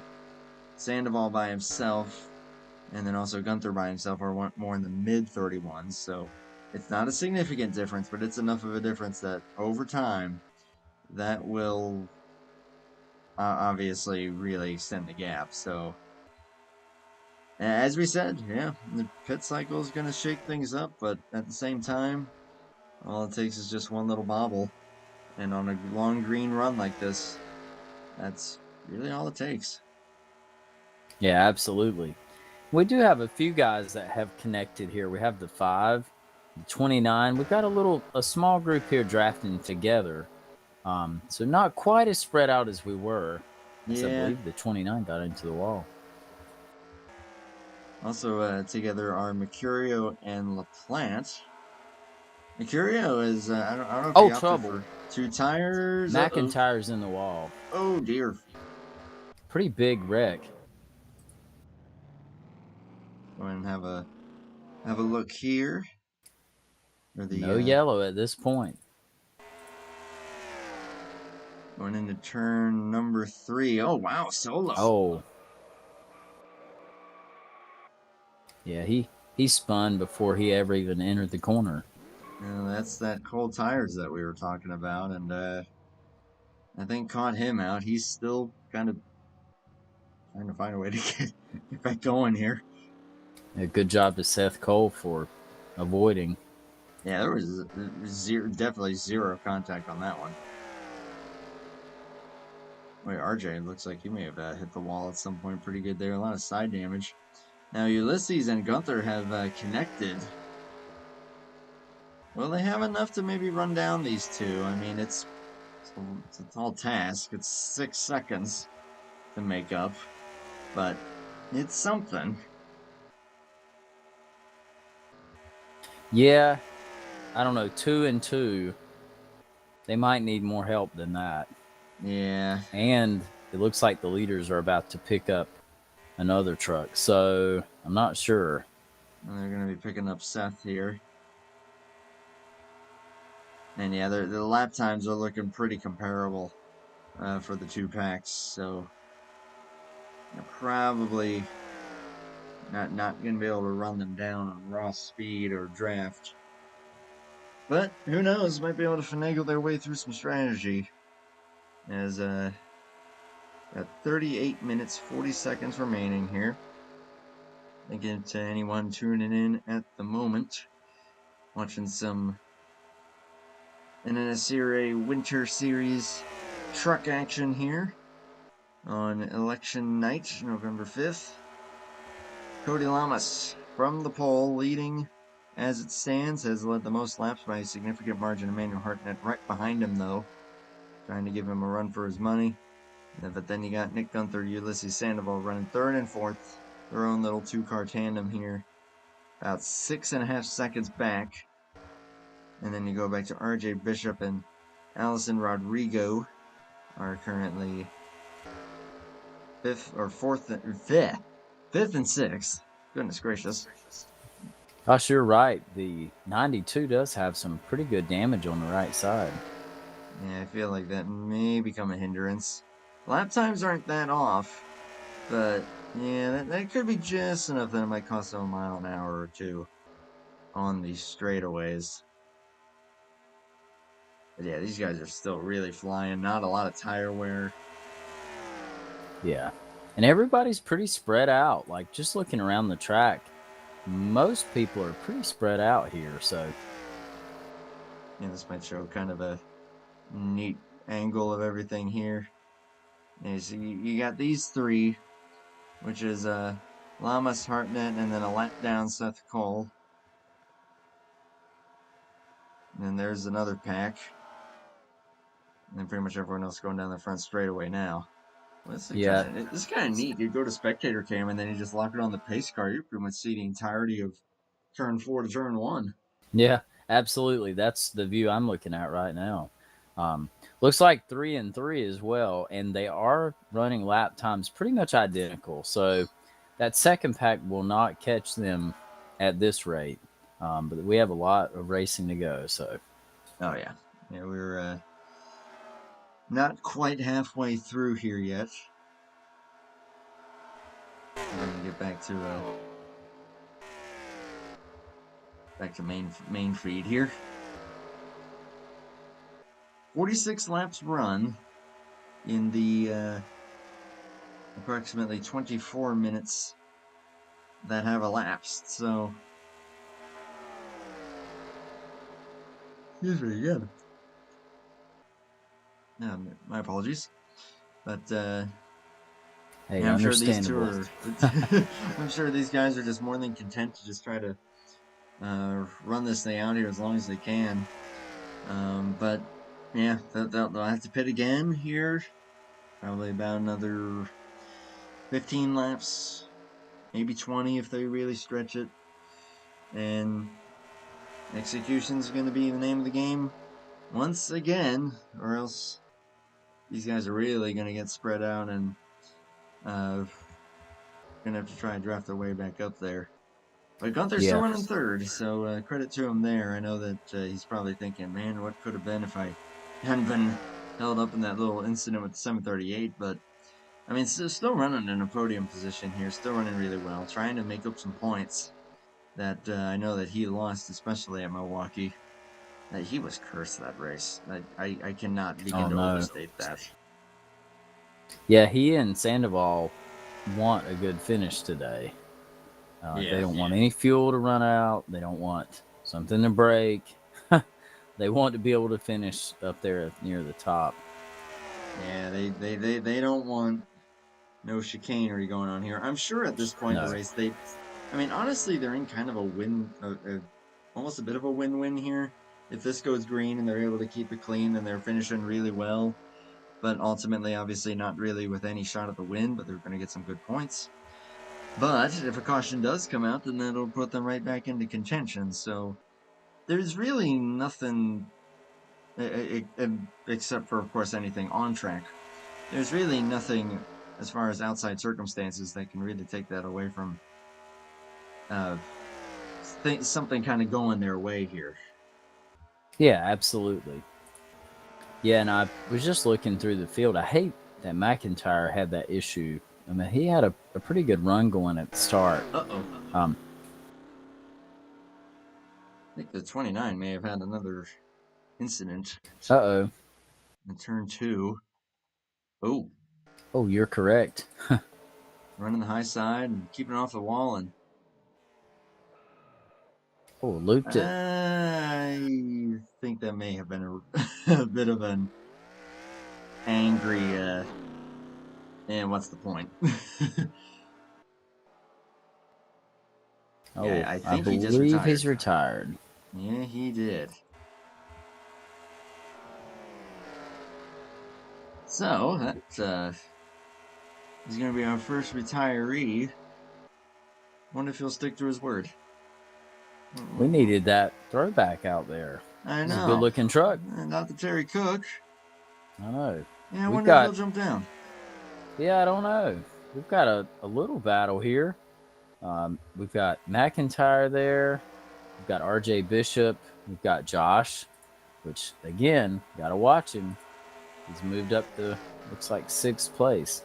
Sandoval by himself, and then also Gunther by himself are more in the mid 31s. So it's not a significant difference, but it's enough of a difference that over time that will obviously really extend the gap. So as we said, yeah, the pit cycle is going to shake things up, but at the same time, all it takes is just one little bobble. And on a long green run like this, that's really all it takes. yeah, absolutely. We do have a few guys that have connected here. We have the 5, the 29. We've got a small group here drafting together. So not quite as spread out as we were, as I Yeah. believe the 29 got into the wall. Also together are Mercurio and LaPlante. Mercurio is, I don't know if Oh, he opted trouble. for 2 tires. Uh-oh. McIntyre's in the wall. Oh, dear. Pretty big wreck. Go ahead and have a look here. For No the, yellow at this point. going into turn number 3. Oh, wow, solo. Oh. Yeah, he spun before he ever even entered the corner. That's that cold tires that we were talking about, and I think caught him out. He's still kind of trying to find a way to get back going here. A good job to Seth Cole for avoiding. Yeah, there was definitely zero contact on that one. Wait, RJ looks like he may have hit the wall at some point pretty good there. A lot of side damage. Now, Ulysses and Gunther have connected. Well, they have enough to maybe run down these two. I mean, it's a tall task. It's 6 seconds to make up, but it's something. Yeah, I don't know. 2 and 2. They might need more help than that. Yeah. And it looks like the leaders are about to pick up another truck. So I'm not sure. And they're going to be picking up Seth here. And yeah, the lap times are looking pretty comparable for the 2 packs. So probably not going to be able to run them down on raw speed or draft. But who knows? Might be able to finagle their way through some strategy. As got 38 minutes 40 seconds remaining here. Thank you to anyone tuning in at the moment, watching some NNSCRA Winter Series truck action here on election night, November 5th. Cody Lamas from the pole leading as it stands, has led the most laps by a significant margin. Emmanuel Hartnett right behind him, though, trying to give him a run for his money. But then you got Nick Gunther, Ulysses Sandoval running third and fourth, their own little two-car tandem here, about 6.5 seconds back. And then you go back to RJ Bishop and Allison Rodrigo are currently fifth and sixth. Goodness gracious. Gosh, you're right. The 92 does have some pretty good damage on the right side. Yeah, I feel like that may become a hindrance. Lap times aren't that off, but yeah, that could be just enough that it might cost them a mile an hour or two on these straightaways. But yeah, these guys are still really flying. Not a lot of tire wear. Yeah. And everybody's pretty spread out. Like, just looking around the track, most people are pretty spread out here. So, Yeah, this might show kind of a neat angle of everything here. Yeah, so you got these three, which is Lamas, Hartnett, and then a lap down Seth Cole. And then there's another pack. And then pretty much everyone else going down the front straightaway now. Well, this yeah. is kind of neat. You go to spectator cam and then you just lock it on the pace car. You pretty much see the entirety of turn 4 to turn 1. Yeah, absolutely. That's the view I'm looking at right now. Looks like 3 and 3 as well, and they are running lap times pretty much identical. So that second pack will not catch them at this rate. But we have a lot of racing to go. So, Oh yeah, yeah, we're not quite halfway through here yet. We're gonna get back to main feed here. 46 laps run in the approximately 24 minutes that have elapsed. So, excuse me again. My apologies, but hey, yeah, I'm sure these two understandable. are. I'm sure these guys are just more than content to just try to run this thing out here as long as they can. But yeah, they'll have to pit again here. Probably about another 15 laps, maybe 20 if they really stretch it. And execution's going to be the name of the game once again, or else these guys are really going to get spread out and going to have to try and draft their way back up there. But Gunther's still Yeah. running third, so credit to him there. I know that he's probably thinking, man, what could have been if I hadn't been held up in that little incident with the 738. But, I mean, still running in a podium position here, still running really well, trying to make up some points that I know that he lost, especially at Milwaukee. He was cursed that race. I cannot Oh begin to no. overstate that. Yeah, he and Sandoval want a good finish today. They Yeah. don't want any fuel to run out. They don't want something to break. They want to be able to finish up there near the top. Yeah, they don't want no chicanery going on here. I'm sure at this point in the No. race, I mean, honestly, they're in kind of a almost a bit of a win-win here. If this goes green and they're able to keep it clean and they're finishing really well, but ultimately, obviously, not really with any shot at the win, but they're going to get some good points. But if a caution does come out, then that'll put them right back into contention. So there's really nothing, except for, of course, anything on track. There's really nothing as far as outside circumstances that can really take that away from uh, something kind of going their way here. Yeah, absolutely. Yeah, and I was just looking through the field. I hate that McIntyre had that issue. I mean, he had a pretty good run going at the start. Uh-oh. Um, I think the 29 may have had another incident oh. in turn 2. Oh, Oh, you're correct. running the high side and keeping it off the wall. And Oh, looped it. I think that may have been a bit of an angry, and what's the point? Oh, Yeah, I I think he just believe retired. he's retired. Yeah, he did. So, he's going to be our first retiree. Wonder if he'll stick to his word. We needed that throwback out there. I It's a good know. looking truck. Not the Terry Cook. I know. Yeah, I We've wonder if he'll got, jump down. yeah, I don't know. We've got a little battle here. We've got McIntyre there. We've got RJ Bishop. We've got Josh, which again, gotta watch him. He's moved up to looks like sixth place,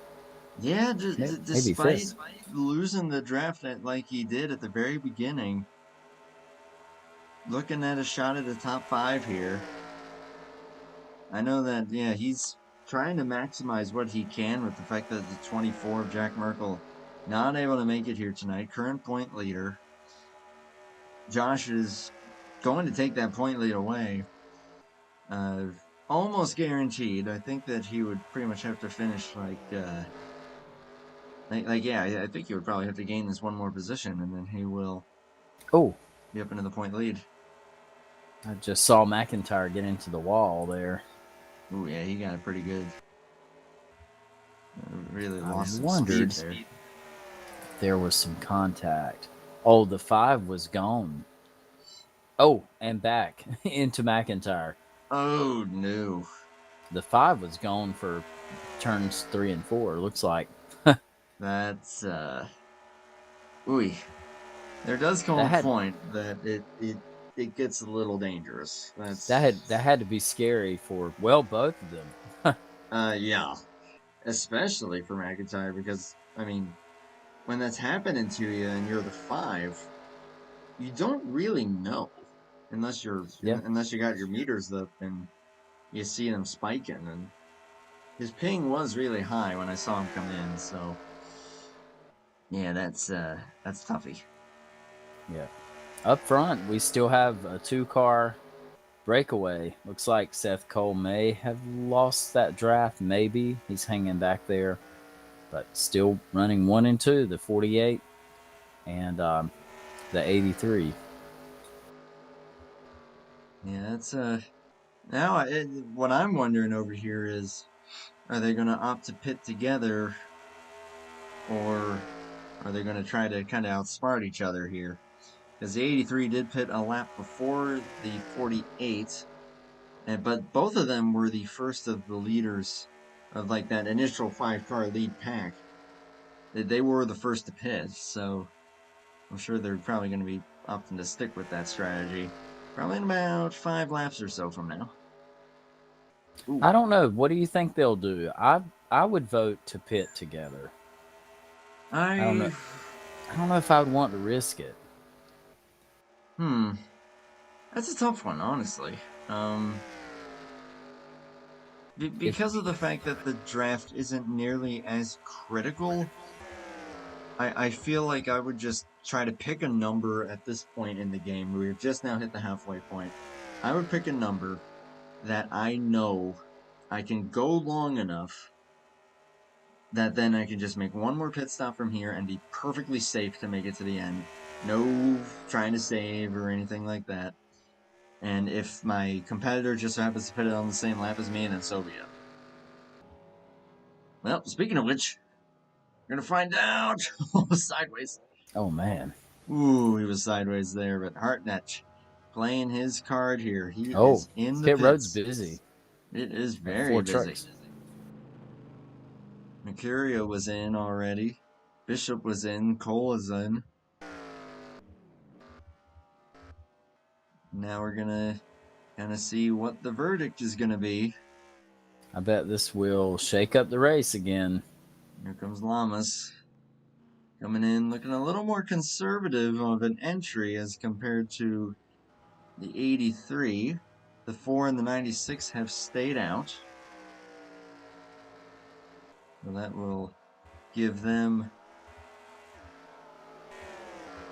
Yeah, maybe despite fifth. losing the draft like he did at the very beginning, looking at a shot at the top 5 here. I know that, yeah, he's trying to maximize what he can with the fact that the 24 of Jack Merkel not able to make it here tonight. Current point leader. Josh is going to take that point lead away. Uh, Almost guaranteed. I think that he would pretty much have to finish yeah, I think he would probably have to gain this one more position, and then he will Oh, be up into the point lead. I just saw McIntyre get into the wall there. Ooh, yeah, he got it pretty good. Really I lost some speed wondered there. if there was some contact. Oh, the 5 was gone. Oh, and back into McIntyre. Oh, no. The 5 was gone for turns 3 and 4. Looks like That's, ooh. There does come that a had point that it gets a little dangerous. that had to be scary for both of them. Yeah. Especially for McIntyre, because, I mean, when that's happening to you and you're the 5, you don't really know Yeah. unless you got your meters up and you see them spiking. And his ping was really high when I saw him come in, so yeah, that's toughy. Yeah. Up front, we still have a 2-car breakaway. Looks like Seth Cole may have lost that draft. Maybe he's hanging back there, but still running 1 and 2, the 48 and the 83. Yeah, that's now what I'm wondering over here is, are they going to opt to pit together, or are they going to try to kind of outsmart each other here? Because the 83 did pit a lap before the 48, but both of them were the first of the leaders of like that initial 5-car lead pack. They were the first to pit, so I'm sure they're probably going to be opting to stick with that strategy. Probably in about 5 laps or so from now. Ooh. I don't know. What do you think they'll do? I would vote to pit together. I don't know. I I don't know if I would want to risk it. hmm. That's a tough one, honestly. If Because of the fact that the draft isn't nearly as critical, I feel like I would just try to pick a number at this point in the game. We've just now hit the halfway point. I would pick a number that I know I can go long enough that then I can just make one more pit stop from here and be perfectly safe to make it to the end. No trying to save or anything like that. And if my competitor just so happens to pit it on the same lap as me, then so be it. Well, speaking of which, we're gonna find out. Sideways. oh man. Ooh, he was sideways there, but Hartnett playing his card here. He Oh, is in the pit road's pits. busy. It is Got very 4 busy. trucks. Mercurio was in already. Bishop was in. Cole is in. Now we're gonna kind of see what the verdict is gonna be. I bet this will shake up the race again. Here comes Lamas. Coming in looking a little more conservative of an entry as compared to the 83. The 4 and the 96 have stayed out. So that will give them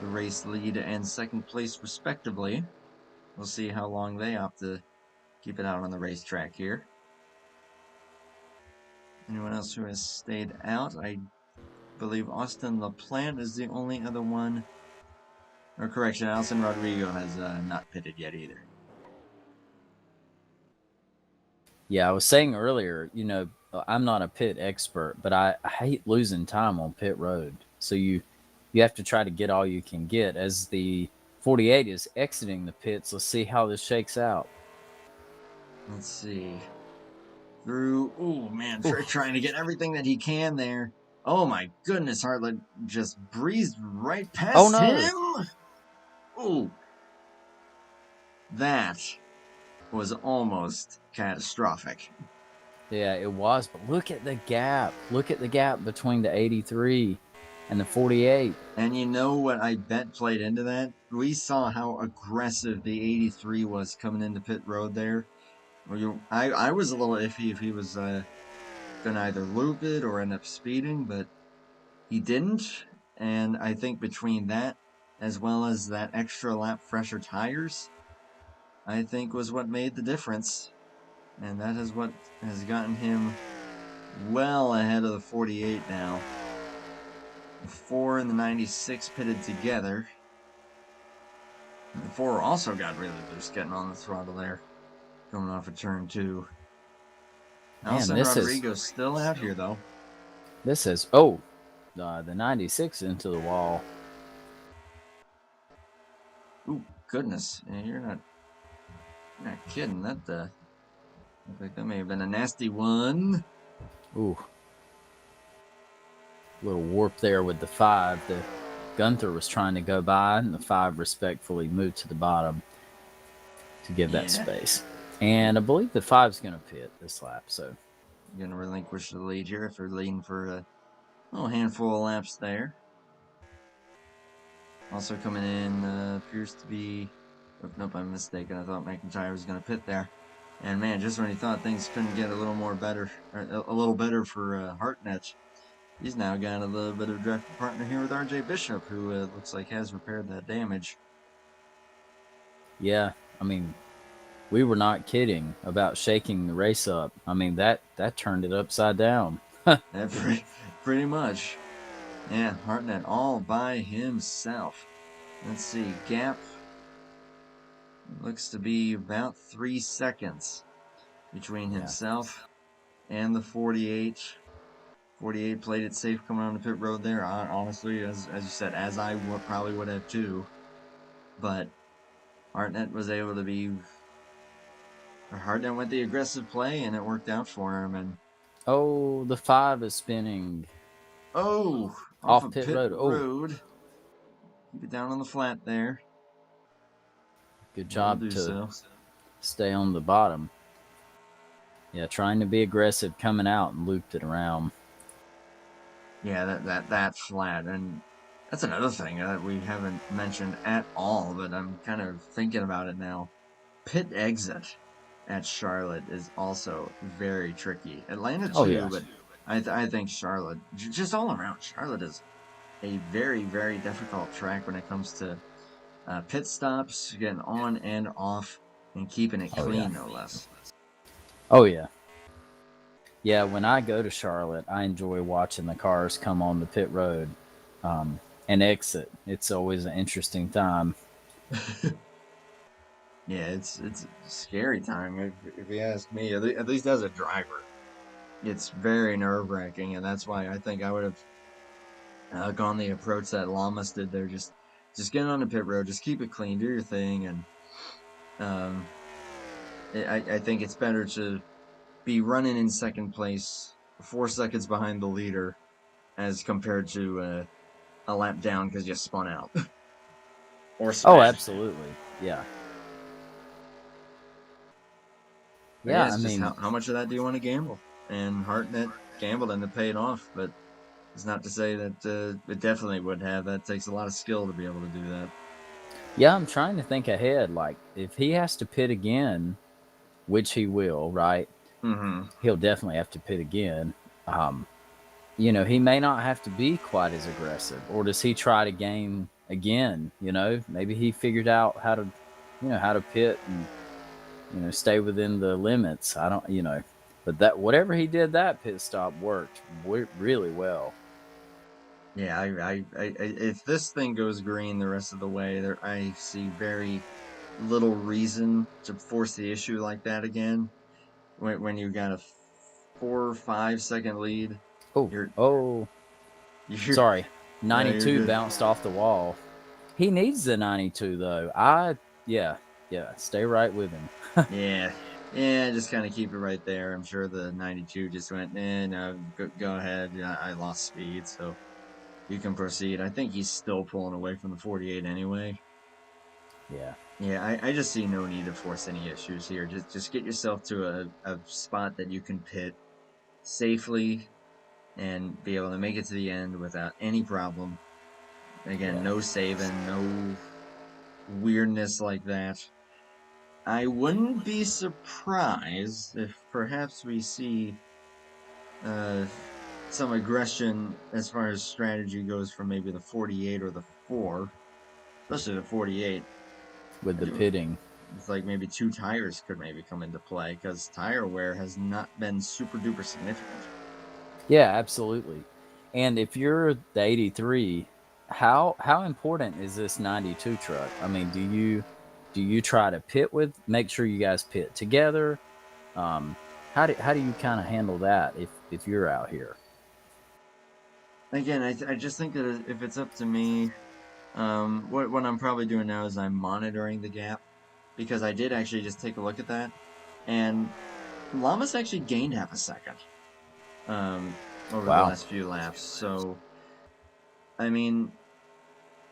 the race lead and second place respectively. We'll see how long they opt to keep it out on the racetrack here. Anyone else who has stayed out? I believe Austin LaPlante is the only other one Or correction, Alison Rodrigo has not pitted yet either. Yeah, I was saying earlier, I'm not a pit expert, but I hate losing time on pit road. So you have to try to get all you can get. As the 48 is exiting the pits, let's see how this shakes out. Let's see. Through, oh man, Oof. trying to get everything that he can there. Oh my goodness, Hartlet just breezed right Oh past no. him. Oh, that was almost catastrophic. Yeah, it was, but look at the gap. Look at the gap between the 83 and the 48. And you know what I bet played into that? We saw how aggressive the 83 was coming into pit road there. I was a little iffy if he was going to either loop it or end up speeding, but he didn't. And I think between that, as well as that extra lap fresher tires, I think was what made the difference. And that is what has gotten him well ahead of the 48 now. The 4 and the 96 pitted together. The 4 also got really loose getting on the throttle there, coming off of turn 2. Man, Alison Rodrigo's still out here, though. This is, the 96 into the wall. Ooh, goodness. Yeah, you're not kidding. That, looks like that may have been a nasty one. Ooh. Little warp there with the 5. The Gunther was trying to go by, and the 5 respectfully moved to the bottom to give that space. And I believe the 5's going to pit this lap, so. Going to relinquish the lead here if they're leading for a little handful of laps there. Also coming in appears to be... Oh, nope, I'm mistaken. I thought McIntyre was going to pit there. And man, just when he thought things couldn't get a little better for Hartnett, he's now got a little bit of drafting partner here with RJ Bishop, who looks like has repaired that damage. Yeah, I mean, we were not kidding about shaking the race up. I mean, that turned it upside down. Pretty much. Yeah, Hartnett all by himself. Let's see, gap looks to be about 3 seconds between himself and the 48. 48 played it safe coming on the pit road there. Honestly, as you said, as I probably would have too. But Hartnett was able to be... Hartnett went the aggressive play, and it worked out for him. And oh, the 5 is spinning. Oh, off of pit road. Keep it down on the flat there. Good job to stay on the bottom. Yeah, trying to be aggressive coming out and looped it around. Yeah, that flat. And that's another thing that we haven't mentioned at all, but I'm kind of thinking about it now. Pit exit at Charlotte is also very tricky. Atlanta too, but I think Charlotte, just all around, Charlotte is a very, very difficult track when it comes to pit stops, getting on and off, and keeping it clean, no less. Oh, yeah. Yeah, when I go to Charlotte, I enjoy watching the cars come on the pit road and exit. It's always an interesting time. Yeah, it's a scary time if you ask me. At least as a driver, it's very nerve wracking, and that's why I think I would have gone the approach that Lamas did there. Just get on the pit road, just keep it clean, do your thing, and I think it's better to be running in second place, 4 seconds behind the leader, as compared to a lap down because you spun out or sped. Oh, absolutely, yeah. Yeah, it's just how much of that do you want to gamble? And Hartnett gambled and it paid off, but it's not to say that it definitely would have. That takes a lot of skill to be able to do that. Yeah, I'm trying to think ahead. Like, if he has to pit again, which he will, right? Mm-hmm. He'll definitely have to pit again. He may not have to be quite as aggressive. Or does he try to game again? Maybe he figured out how to pit and, stay within the limits. I don't, but that whatever he did, that pit stop worked really well. Yeah, if this thing goes green the rest of the way, I see very little reason to force the issue like that again. When you got a 4 or 5 second lead, Oh, you're oh, you're sorry. you're 92 good. bounced off the wall. He needs the 92 though. Yeah, yeah. Stay right with him. Yeah, yeah, just kind of keep it right there. I'm sure the 92 just went, no, go ahead. Yeah, I lost speed, so you can proceed. I think he's still pulling away from the 48 anyway. Yeah, Yeah, I just see no need to force any issues here. Just get yourself to a spot that you can pit safely and be able to make it to the end without any problem. Again, yeah. no saving, no weirdness like that. I wouldn't be surprised if perhaps we see uh, some aggression as far as strategy goes from maybe the 48 or the 4, especially the 48. With I the do. pitting. It's like maybe 2 tires could maybe come into play because tire wear has not been super duper significant. Yeah, absolutely. And if you're the 83, how important is this 92 truck? I mean, do you try to pit with, make sure you guys pit together? Um, how do you kind of handle that if you're out here? Again, I just think that if it's up to me, what I'm probably doing now is I'm monitoring the gap because I did actually just take a look at that, and Llamas actually gained half a second over the Wow. last few laps. So I mean,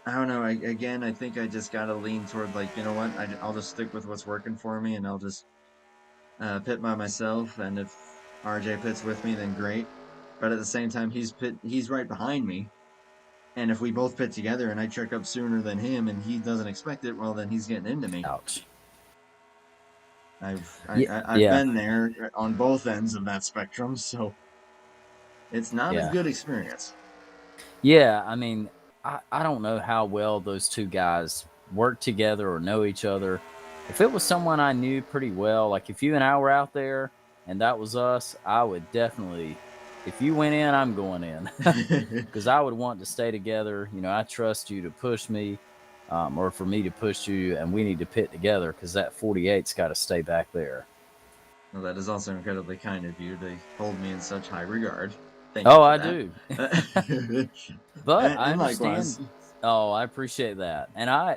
I don't know. Again, I think I just gotta lean toward like, you know what? I'll just stick with what's working for me, and I'll just pit by myself. And if RJ pits with me, then great. But at the same time, he's right behind me. And if we both pit together and I check up sooner than him and he doesn't expect it, well, then he's getting into me. Ouch. Yeah, I've yeah, been there on both ends of that spectrum, so it's not a yeah. good experience. Yeah, I mean, I don't know how well those two guys work together or know each other. If it was someone I knew pretty well, like if you and I were out there and that was us, I would definitely, if you went in, I'm going in because I would want to stay together. You know, I trust you to push me, or for me to push you, and we need to pit together because that 48's got to stay back there. Well, that is also incredibly kind of you to hold me in such high regard. Thank you Oh, for I that. do. But I And understand. likewise. Oh, I appreciate that.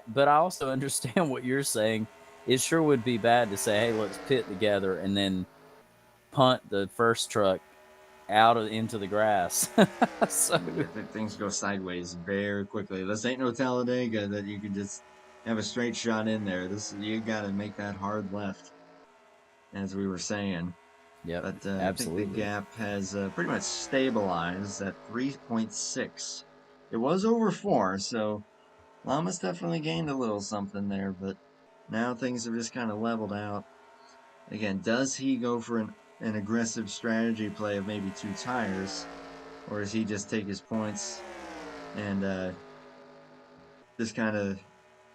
But I also understand what you're saying. It sure would be bad to say, "Hey, let's pit together," and then punt the first truck into the grass. So, Yeah, things go sideways very quickly. This ain't no Talladega that you can just have a straight shot in there. This you got to make that hard left, as we were saying. yep, But I think the absolutely. gap has pretty much stabilized at 3.6. It was over 4, so Llama's definitely gained a little something there, but now things have just kind of leveled out. Again, does he go for an aggressive strategy play of maybe 2 tires, or does he just take his points and just kind of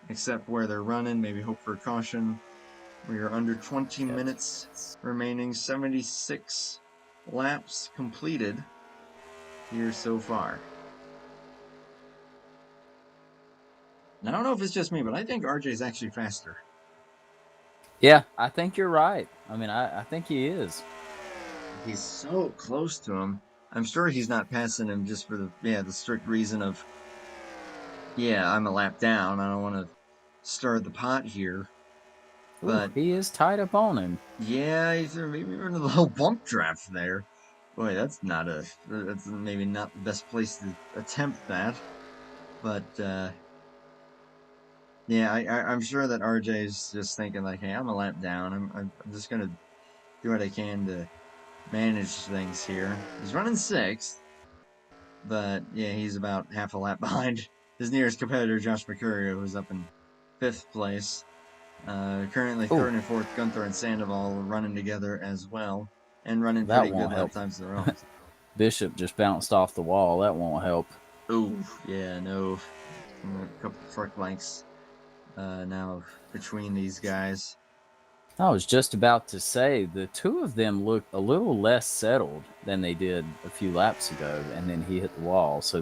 accept where they're running, maybe hope for a caution? We are under 20 Yep. minutes remaining, 76 laps completed here so far. And I don't know if it's just me, but I think RJ's actually faster. Yeah, I think you're right. I mean, I think he is. He's so close to him. I'm sure he's not passing him just for the strict reason of, yeah, I'm a lap down. I don't want to stir the pot here. Ooh, But he is tight up on him. yeah, he's maybe running a little bump draft there. Boy, that's maybe not the best place to attempt that. But yeah, I'm sure that RJ's just thinking like, hey, I'm a lap down. I'm just gonna do what I can to manage things here. He's running sixth, but yeah, he's about half a lap behind his nearest competitor, Josh Mercurio, who's up in fifth place. Currently Ooh, third and fourth, Gunther and Sandoval running together as well, and running that pretty good won't lap help. times of their own. Bishop just bounced off the wall. That won't help. Ooh, yeah, no, a couple truck lengths now between these guys. I was just about to say the two of them look a little less settled than they did a few laps ago, and then he hit the wall. So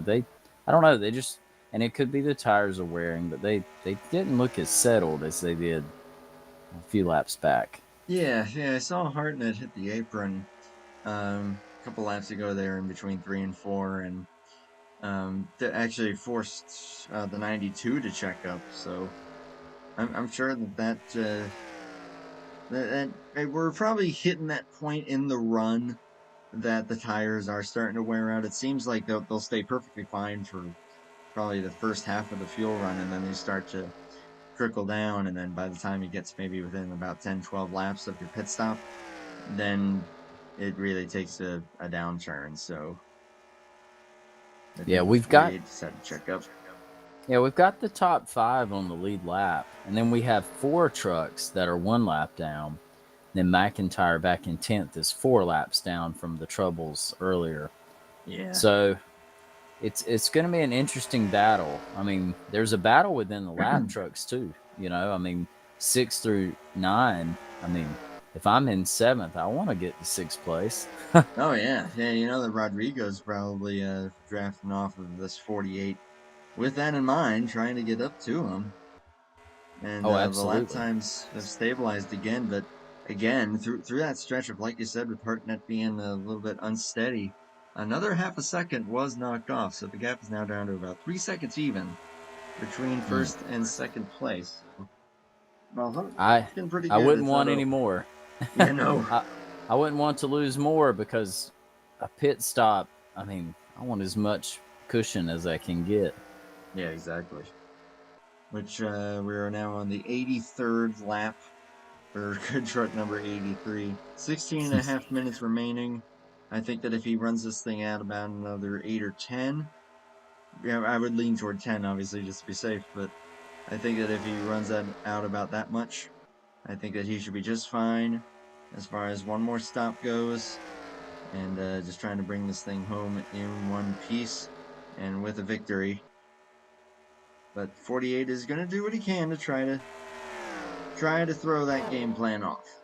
I don't know. They just, and it could be the tires are wearing, but they didn't look as settled as they did a few laps back. Yeah, I saw Hartnett hit the apron a couple laps ago there in between 3 and 4, and that actually forced the 92 to check up. So I'm sure that we're probably hitting that point in the run that the tires are starting to wear out. It seems like they'll stay perfectly fine for probably the first half of the fuel run, and then they start to trickle down, and then by the time it gets maybe within about 10-12 laps of your pit stop, then it really takes a downturn. So I Yeah, think the we've got 48 just had to check up. yeah, we've got the top 5 on the lead lap, and then we have 4 trucks that are 1 lap down. Then McIntyre back in 10th is 4 laps down from the troubles earlier. Yeah. So it's going to be an interesting battle. I mean, there's a battle within the lap trucks too. You know, I mean, 6 through 9. I mean, if I'm in 7th, I want to get to 6th place. Oh yeah, you know that Rodrigo's probably drafting off of this 48 with that in mind, trying to get up to him. And Oh, the lap absolutely. times have stabilized again, but again through that stretch of, like you said, with Hartnett being a little bit unsteady, another half a second was knocked off, so the gap is now down to about 3 seconds even between Mm. first and second place. So, well, I looking pretty I good. wouldn't It's not want a any more. yeah, no, I I wouldn't want to lose more because a pit stop. I mean, I want as much cushion as I can get. yeah, exactly. Which we are now on the 83rd lap for good truck number 83. 16 and a half minutes remaining. I think that if he runs this thing out about another 8 or 10, yeah, I would lean toward 10, obviously, just to be safe, but I think that if he runs that out about that much, I think that he should be just fine as far as one more stop goes, and just trying to bring this thing home in one piece and with a victory. But 48 is going to do what he can to try to throw that game plan off.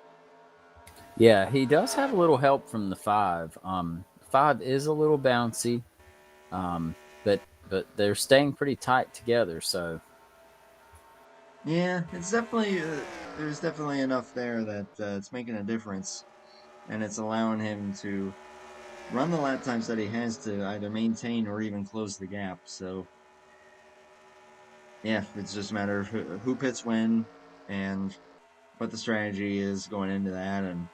Yeah, he does have a little help from the 5. 5 is a little bouncy, um, but they're staying pretty tight together. So Yeah, it's definitely there's definitely enough there that it's making a difference, and it's allowing him to run the lap times that he has to either maintain or even close the gap. So yeah, it's just a matter of who pits when and what the strategy is going into that. And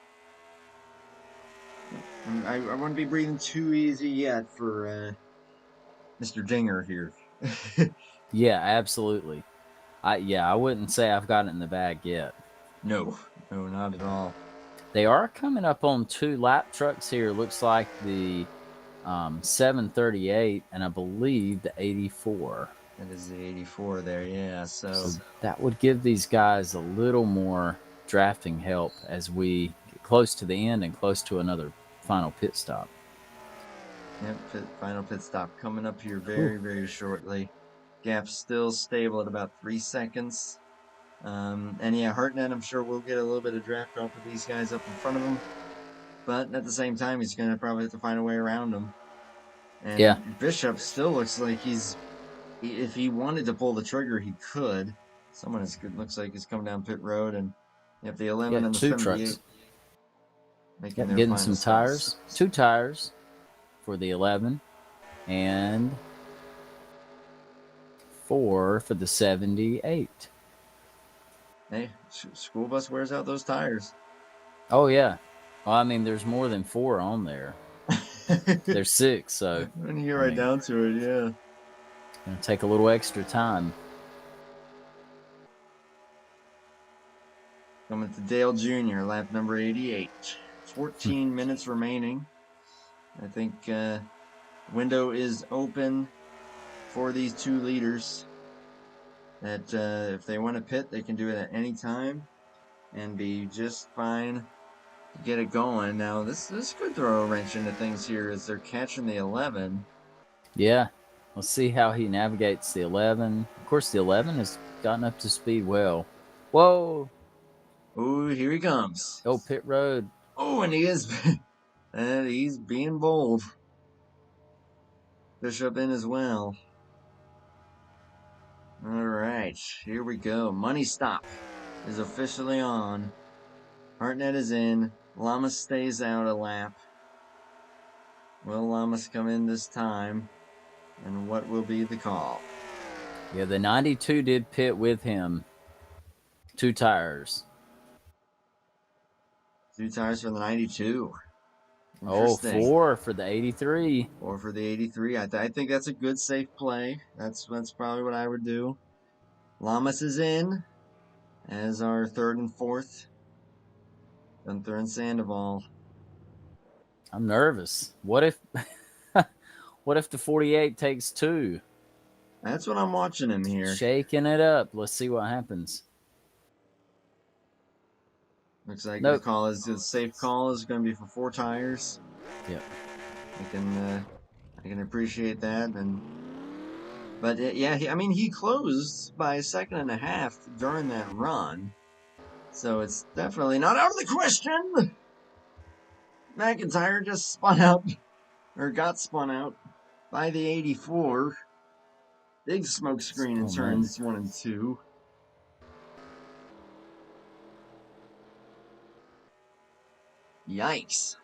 I wouldn't be breathing too easy yet for Mr. Dinger here. yeah, absolutely. I wouldn't say I've got it in the bag yet. No, no, not at all. They are coming up on 2 lap trucks here. Looks like the 738 and I believe the 84. That is the 84 there, yeah. So So that would give these guys a little more drafting help as we get close to the end and close to another final pit stop. yep, final pit stop coming up here Whew. very, very shortly. Gap still stable at about 3 seconds. And yeah, Hartnett, I'm sure we'll get a little bit of draft off of these guys up in front of him. But at the same time, he's going to probably have to find a way around them. Yeah, And Bishop still looks like if he wanted to pull the trigger, he could. Someone looks like is coming down pit road, and yep, the yeah, 11 and the 2 trucks. 78 making Yep, their getting final some stops. tires. 2 tires for the 11 and 4 for the 78. Hey, school bus wears out those tires. Oh, yeah. Well, I mean, there's more than 4 on there. There's 6, so When you get I right mean, down to it, yeah. gonna take a little extra time. Coming to Dale Jr., lap number 88. 14 minutes remaining. I think window is open for these two leaders. That if they want to pit, they can do it at any time and be just fine to get it going. Now, this could throw a wrench into things here as they're catching the 11. Yeah, let's see how he navigates the 11. Of course, the 11 has gotten up to speed well. Whoa! Oh, here he comes. Oh, pit road. Oh, and and he's being bold. Bishop in as well. All right, here we go. Money Stop is officially on. Hartnett is in. Lamas stays out a lap. Will Lamas come in this time? And what will be the call? Yeah, the 92 did pit with him. 2 tires. 2 tires for the 92. Oh, Interesting. 4 for the 83. 4 for the 83. I think that's a good safe play. That's probably what I would do. Lamas is in as our third and fourth. Gunther and Sandoval. I'm nervous. What if what if the 48 takes 2? That's what I'm watching him here. Shaking it up. Let's see what happens. Looks like Nope. the safe call is going to be for 4 tires. Yep. I can appreciate that. But yeah, he closed by a second and a half during that run, so it's definitely not out of the question. McIntyre just got spun out by the 84. Big smoke screen in turns 1 and 2. Yikes.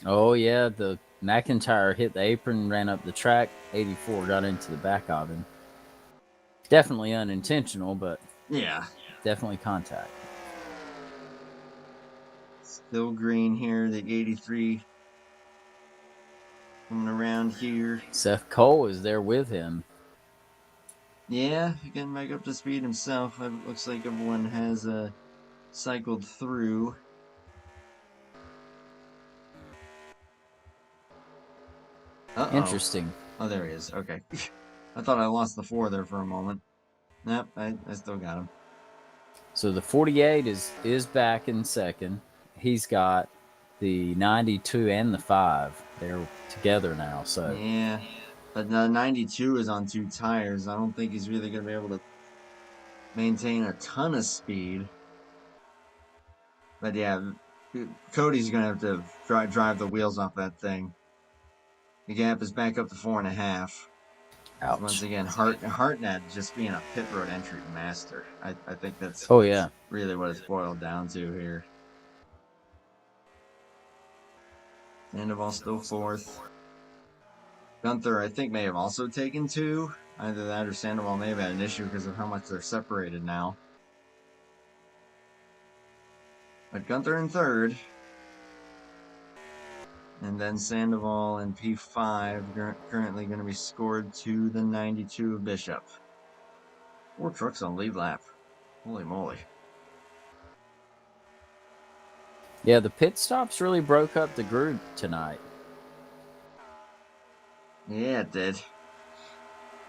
Oh yeah, the McIntyre hit the apron, ran up the track. 84 got into the back of him. Definitely unintentional, but yeah, definitely contact. Still green here. The 83 coming around here. Seth Cole is there with him. Yeah, getting back up to speed himself. It looks like everyone has cycled through. Uh-oh. Interesting. Oh, there he is. Okay. I thought I lost the 4 there for a moment. Nope, I still got him. So the 48 is back in second. He's got the 92 and the 5. They're together now. So yeah, but the 92 is on 2 tires. I don't think he's really going to be able to maintain a ton of speed. But yeah, Cody's going to have to drive the wheels off that thing. The gap is back up to 4.5. ouch. Once again, Hartnett just being a pit road entry master. I think that's really what it's boiled down to here. Sandoval still 4th. Gunther, I think, may have also taken 2. Either that or Sandoval may have had an issue because of how much they're separated now. But Gunther in 3rd. And then Sandoval in P5 currently going to be scored to the 92 of Bishop. 4 trucks on lead lap. Holy moly. Yeah, the pit stops really broke up the group tonight. Yeah, it did.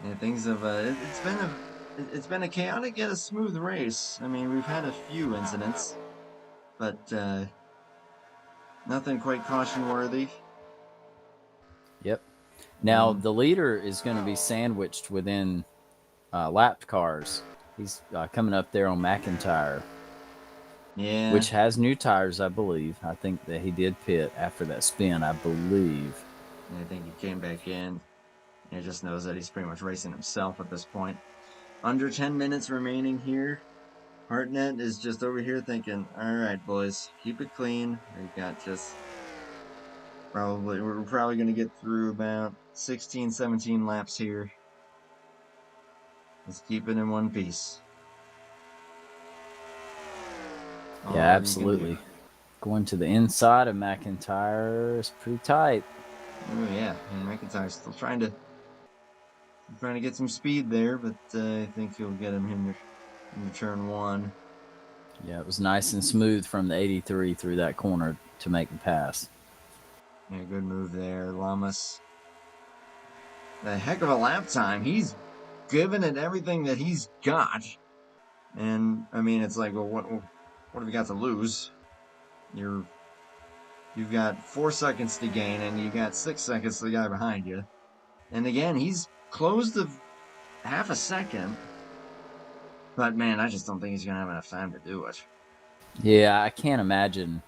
Yeah, things have it's been a chaotic yet a smooth race. I mean, we've had a few incidents, but nothing quite caution worthy. Yep. Now the leader is going to be sandwiched within lapped cars. He's coming up there on McIntyre. Yeah. Which has new tires, I believe. I think that he did pit after that spin, I believe. I think he came back in. He just knows that he's pretty much racing himself at this point. Under 10 minutes remaining here. Hartnett is just over here thinking, all right, boys, keep it clean. We've got we're probably going to get through about 16, 17 laps here. Let's keep it in one piece. Yeah, absolutely. Going to the inside of McIntyre is pretty tight. Oh yeah, and McIntyre's still trying to get some speed there, but I think he'll get him in turn 1. Yeah, it was nice and smooth from the 83 through that corner to make the pass. Yeah, good move there, Lamas. A heck of a lap time. He's given it everything that he's got, and I mean, it's like, well, what have you got to lose? You've got 4 seconds to gain, and you got 6 seconds to the guy behind you. And again, he's closed of half a second. But man, I just don't think he's gonna have enough time to do it. Yeah, I can't imagine.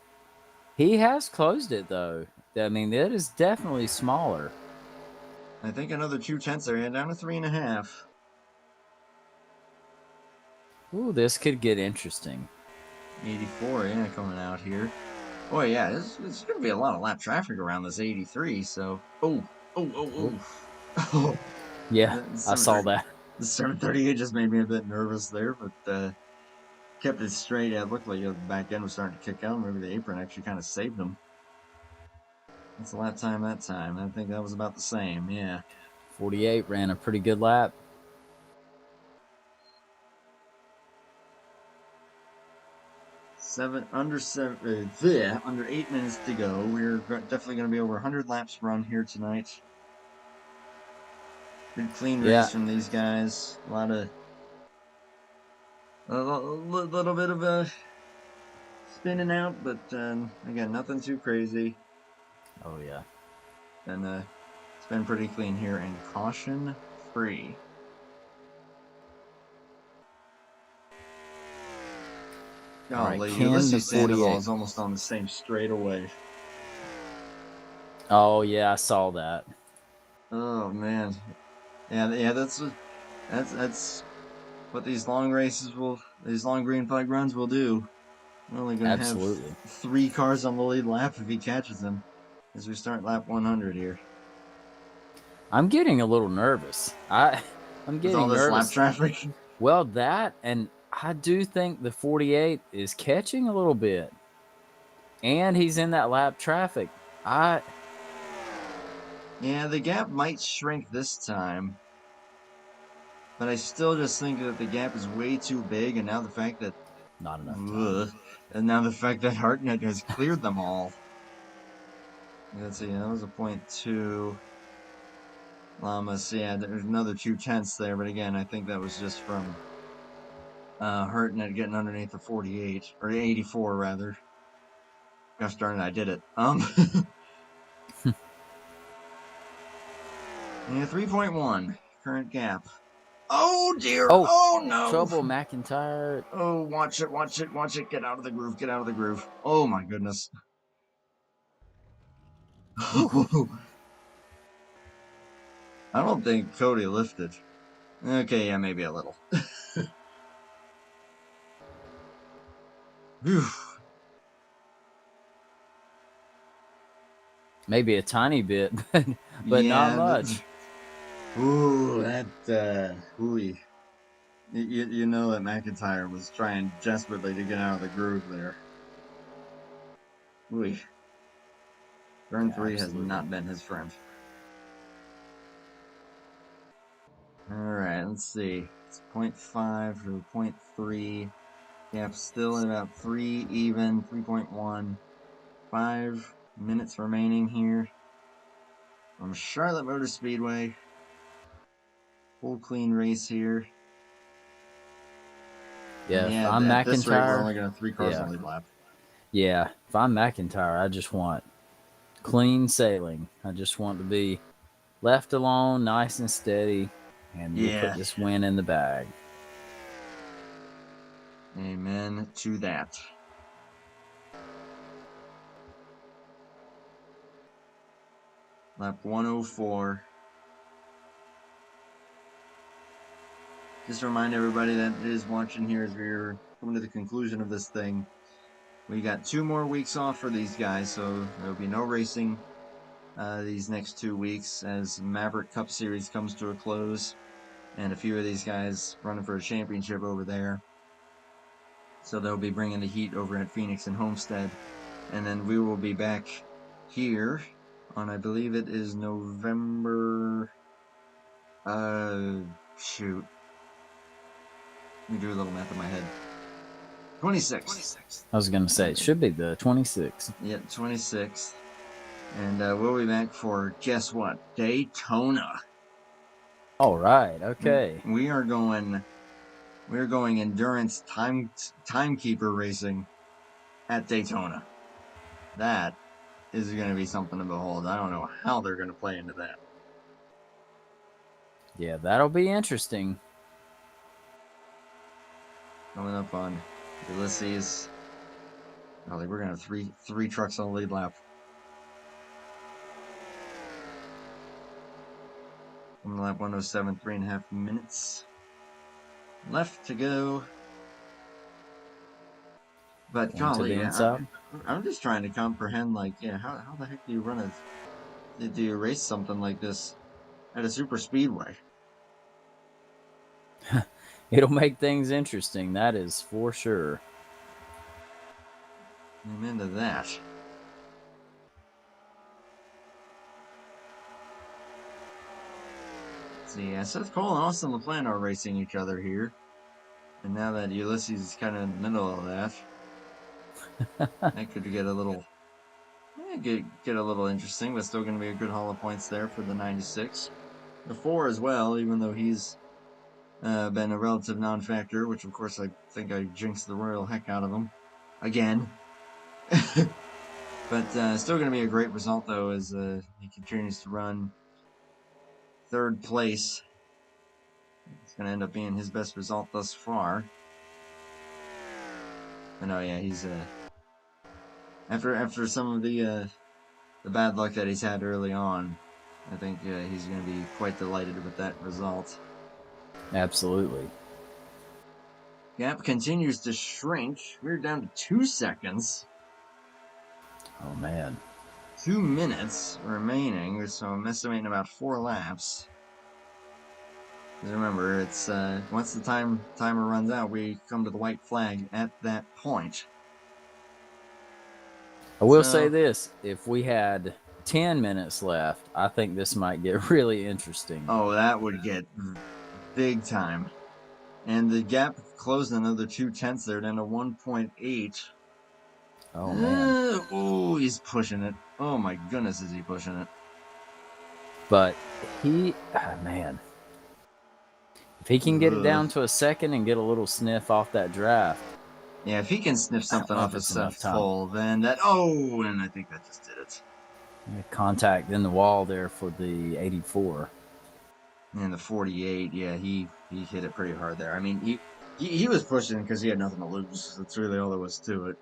He has closed it though. I mean, it is definitely smaller. I think another 2 tenths there, down to 3.5. Ooh, this could get interesting. 84, yeah, coming out here. Oh yeah, there's gonna be a lot of lap traffic around this 83. So, Ooh, oh, yeah, the I saw 730, that. the 738 just made me a bit nervous there, but kept it straight. Yeah, it looked like the back end was starting to kick out. Maybe the apron actually kind of saved him. What's the lap time that time? I think that was about the same. Yeah. 48 ran a pretty good lap. Under 8 minutes to go. We're definitely going to be over 100 laps run here tonight. Good clean Yeah, race from these guys. A little bit of a spinning out, but again, nothing too crazy. oh yeah. And it's been pretty clean here and caution free. All right, Golly, Ken the Ulysses Sandoval 48. is almost on the same straightaway. Oh yeah, I saw that. Oh man, yeah. That's what these long green flag runs will do. We're only going to have Absolutely. 3 cars on the lead lap if he catches them as we start lap 100 here. I'm getting a little nervous. I'm With all getting this lap nervous. traffic. Well, that and I do think the 48 is catching a little bit. And he's in that lap traffic. I Yeah, the gap might shrink this time, but I still just think that the gap is way too big, and now the fact that not enough time. ugh, and now the fact that Hartnett has cleared them all. Let's see, that was a .2. Lamas, yeah, there's another 2/10 there, but again, I think that was just from Hartnett getting underneath the 48 or 84 rather. Gosh darn it, I did it. Yeah, 3.1 current gap. Oh dear! Oh, Oh no! trouble McIntyre. Oh, watch it, watch it, watch it! Get out of the groove! Get out of the groove! Oh my goodness! Whew. I don't think Cody lifted. Okay, yeah, maybe a little. Whew. Maybe a tiny bit, but not Yeah. much. Ooh, ooh. You know that McIntyre was trying desperately to get out of the groove there. Ooh. Turn Yeah, 3 has absolutely. not been his friend. Alright, let's see. It's .5 to .3. Gap still at about 3 even, 3.1. 5 minutes remaining here from Charlotte Motor Speedway. Full clean race here. And Yeah, if yeah, I'm at this rate, we're McIntyre, only going to have 3 cars yeah, on lead lap. yeah. If I'm McIntyre, I just want clean sailing. I just want to be left alone, nice and steady, and we'll put Yeah, this win in the bag. amen to that. Lap 104. Just to remind everybody that is watching here as we're coming to the conclusion of this thing. We got 2 more weeks off for these guys, so there'll be no racing these next 2 weeks as Maverick Cup Series comes to a close, and a few of these guys running for a championship over there. So they'll be bringing the heat over at Phoenix and Homestead, and then we will be back here on, I believe it is November. Shoot. Let me do a little math in my head. 26th. I was going to say, it should be the 26th. Yeah, 26th. And we'll be back for, guess what? Daytona. All right. Okay. We're going endurance timekeeper racing at Daytona. That is going to be something to behold. I don't know how they're going to play into that. Yeah, that'll be interesting. Coming up on Ulysses. Oh, we're going to have three trucks on the lead lap. Coming to lap 107, 3.5 minutes left to go. But Going to golly, the yeah, inside. I'm just trying to comprehend, like, yeah, how the heck do you do you race something like this at a super speedway? It'll make things interesting. That is for sure. I'm into that. See, yeah, Seth Cole and Austin LaPlante are racing each other here. And now that Ulysses is kind of in the middle of that could get a little get a little interesting, but still going to be a good haul of points there for the 96. The 4 as well, even though he's been a relative non-factor, which of course I think I jinxed the royal heck out of him again. But still going to be a great result though, as he continues to run third place. It's going to end up being his best result thus far. But no, yeah, he's after some of the bad luck that he's had early on, I think he's going to be quite delighted with that result. Absolutely. Gap continues to shrink. We're down to 2 seconds. Oh man. 2 minutes remaining, so I'm estimating about 4 laps. Because remember, it's once the timer runs out, we come to the white flag at that point. I will say this: if we had 10 minutes left, I think this might get really interesting. Oh, that would get big time. And the gap closed another 2/10 there, down to 1.8. Oh man. Oh, he's pushing it. Oh my goodness, is he pushing it? But man, if he can get it down to a second and get a little sniff off that draft. Yeah, if he can sniff something off of Seth time. Cole, then that. Oh, and I think that just did it. Contact in the wall there for the 84. And the 48, yeah, he hit it pretty hard there. I mean, he was pushing because he had nothing to lose. That's really all there was to it.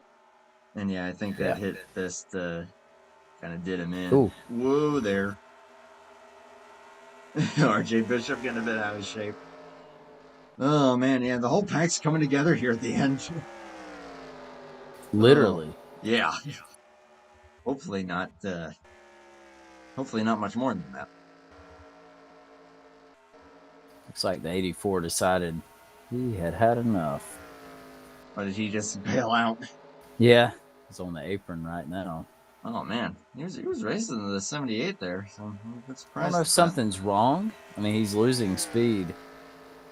And yeah, I think that hit fist kind of did him in. Ooh. Whoa there. RJ Bishop getting a bit out of shape. Oh man, yeah, the whole pack's coming together here at the end. Literally. Yeah. Hopefully not. Hopefully not much more than that. Looks like the 84 decided he had had enough. Or did he just bail out? Yeah, he's on the apron right now. Oh man, he was racing the 78 there, so I'm a bit surprised. I don't know if something's wrong. I mean, he's losing speed.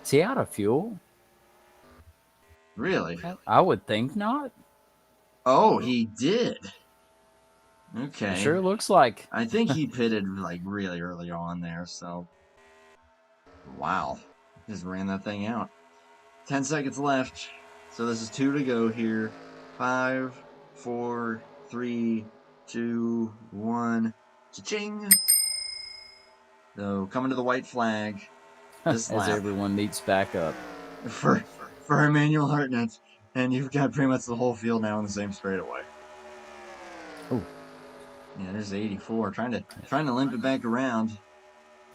Is he out of fuel? Really? I would think not. Oh, he did. Okay. It sure looks like. I think he pitted like really early on there, so wow. Just ran that thing out. 10 seconds left. So this is 2 to go here. 5, 4, 3, 2, 1. Cha-ching! So coming to the white flag. This as everyone meets back up. For Emmanuel Hartnett. And you've got pretty much the whole field now in the same straightaway. Oh. Yeah, there's the 84. Trying to limp it back around.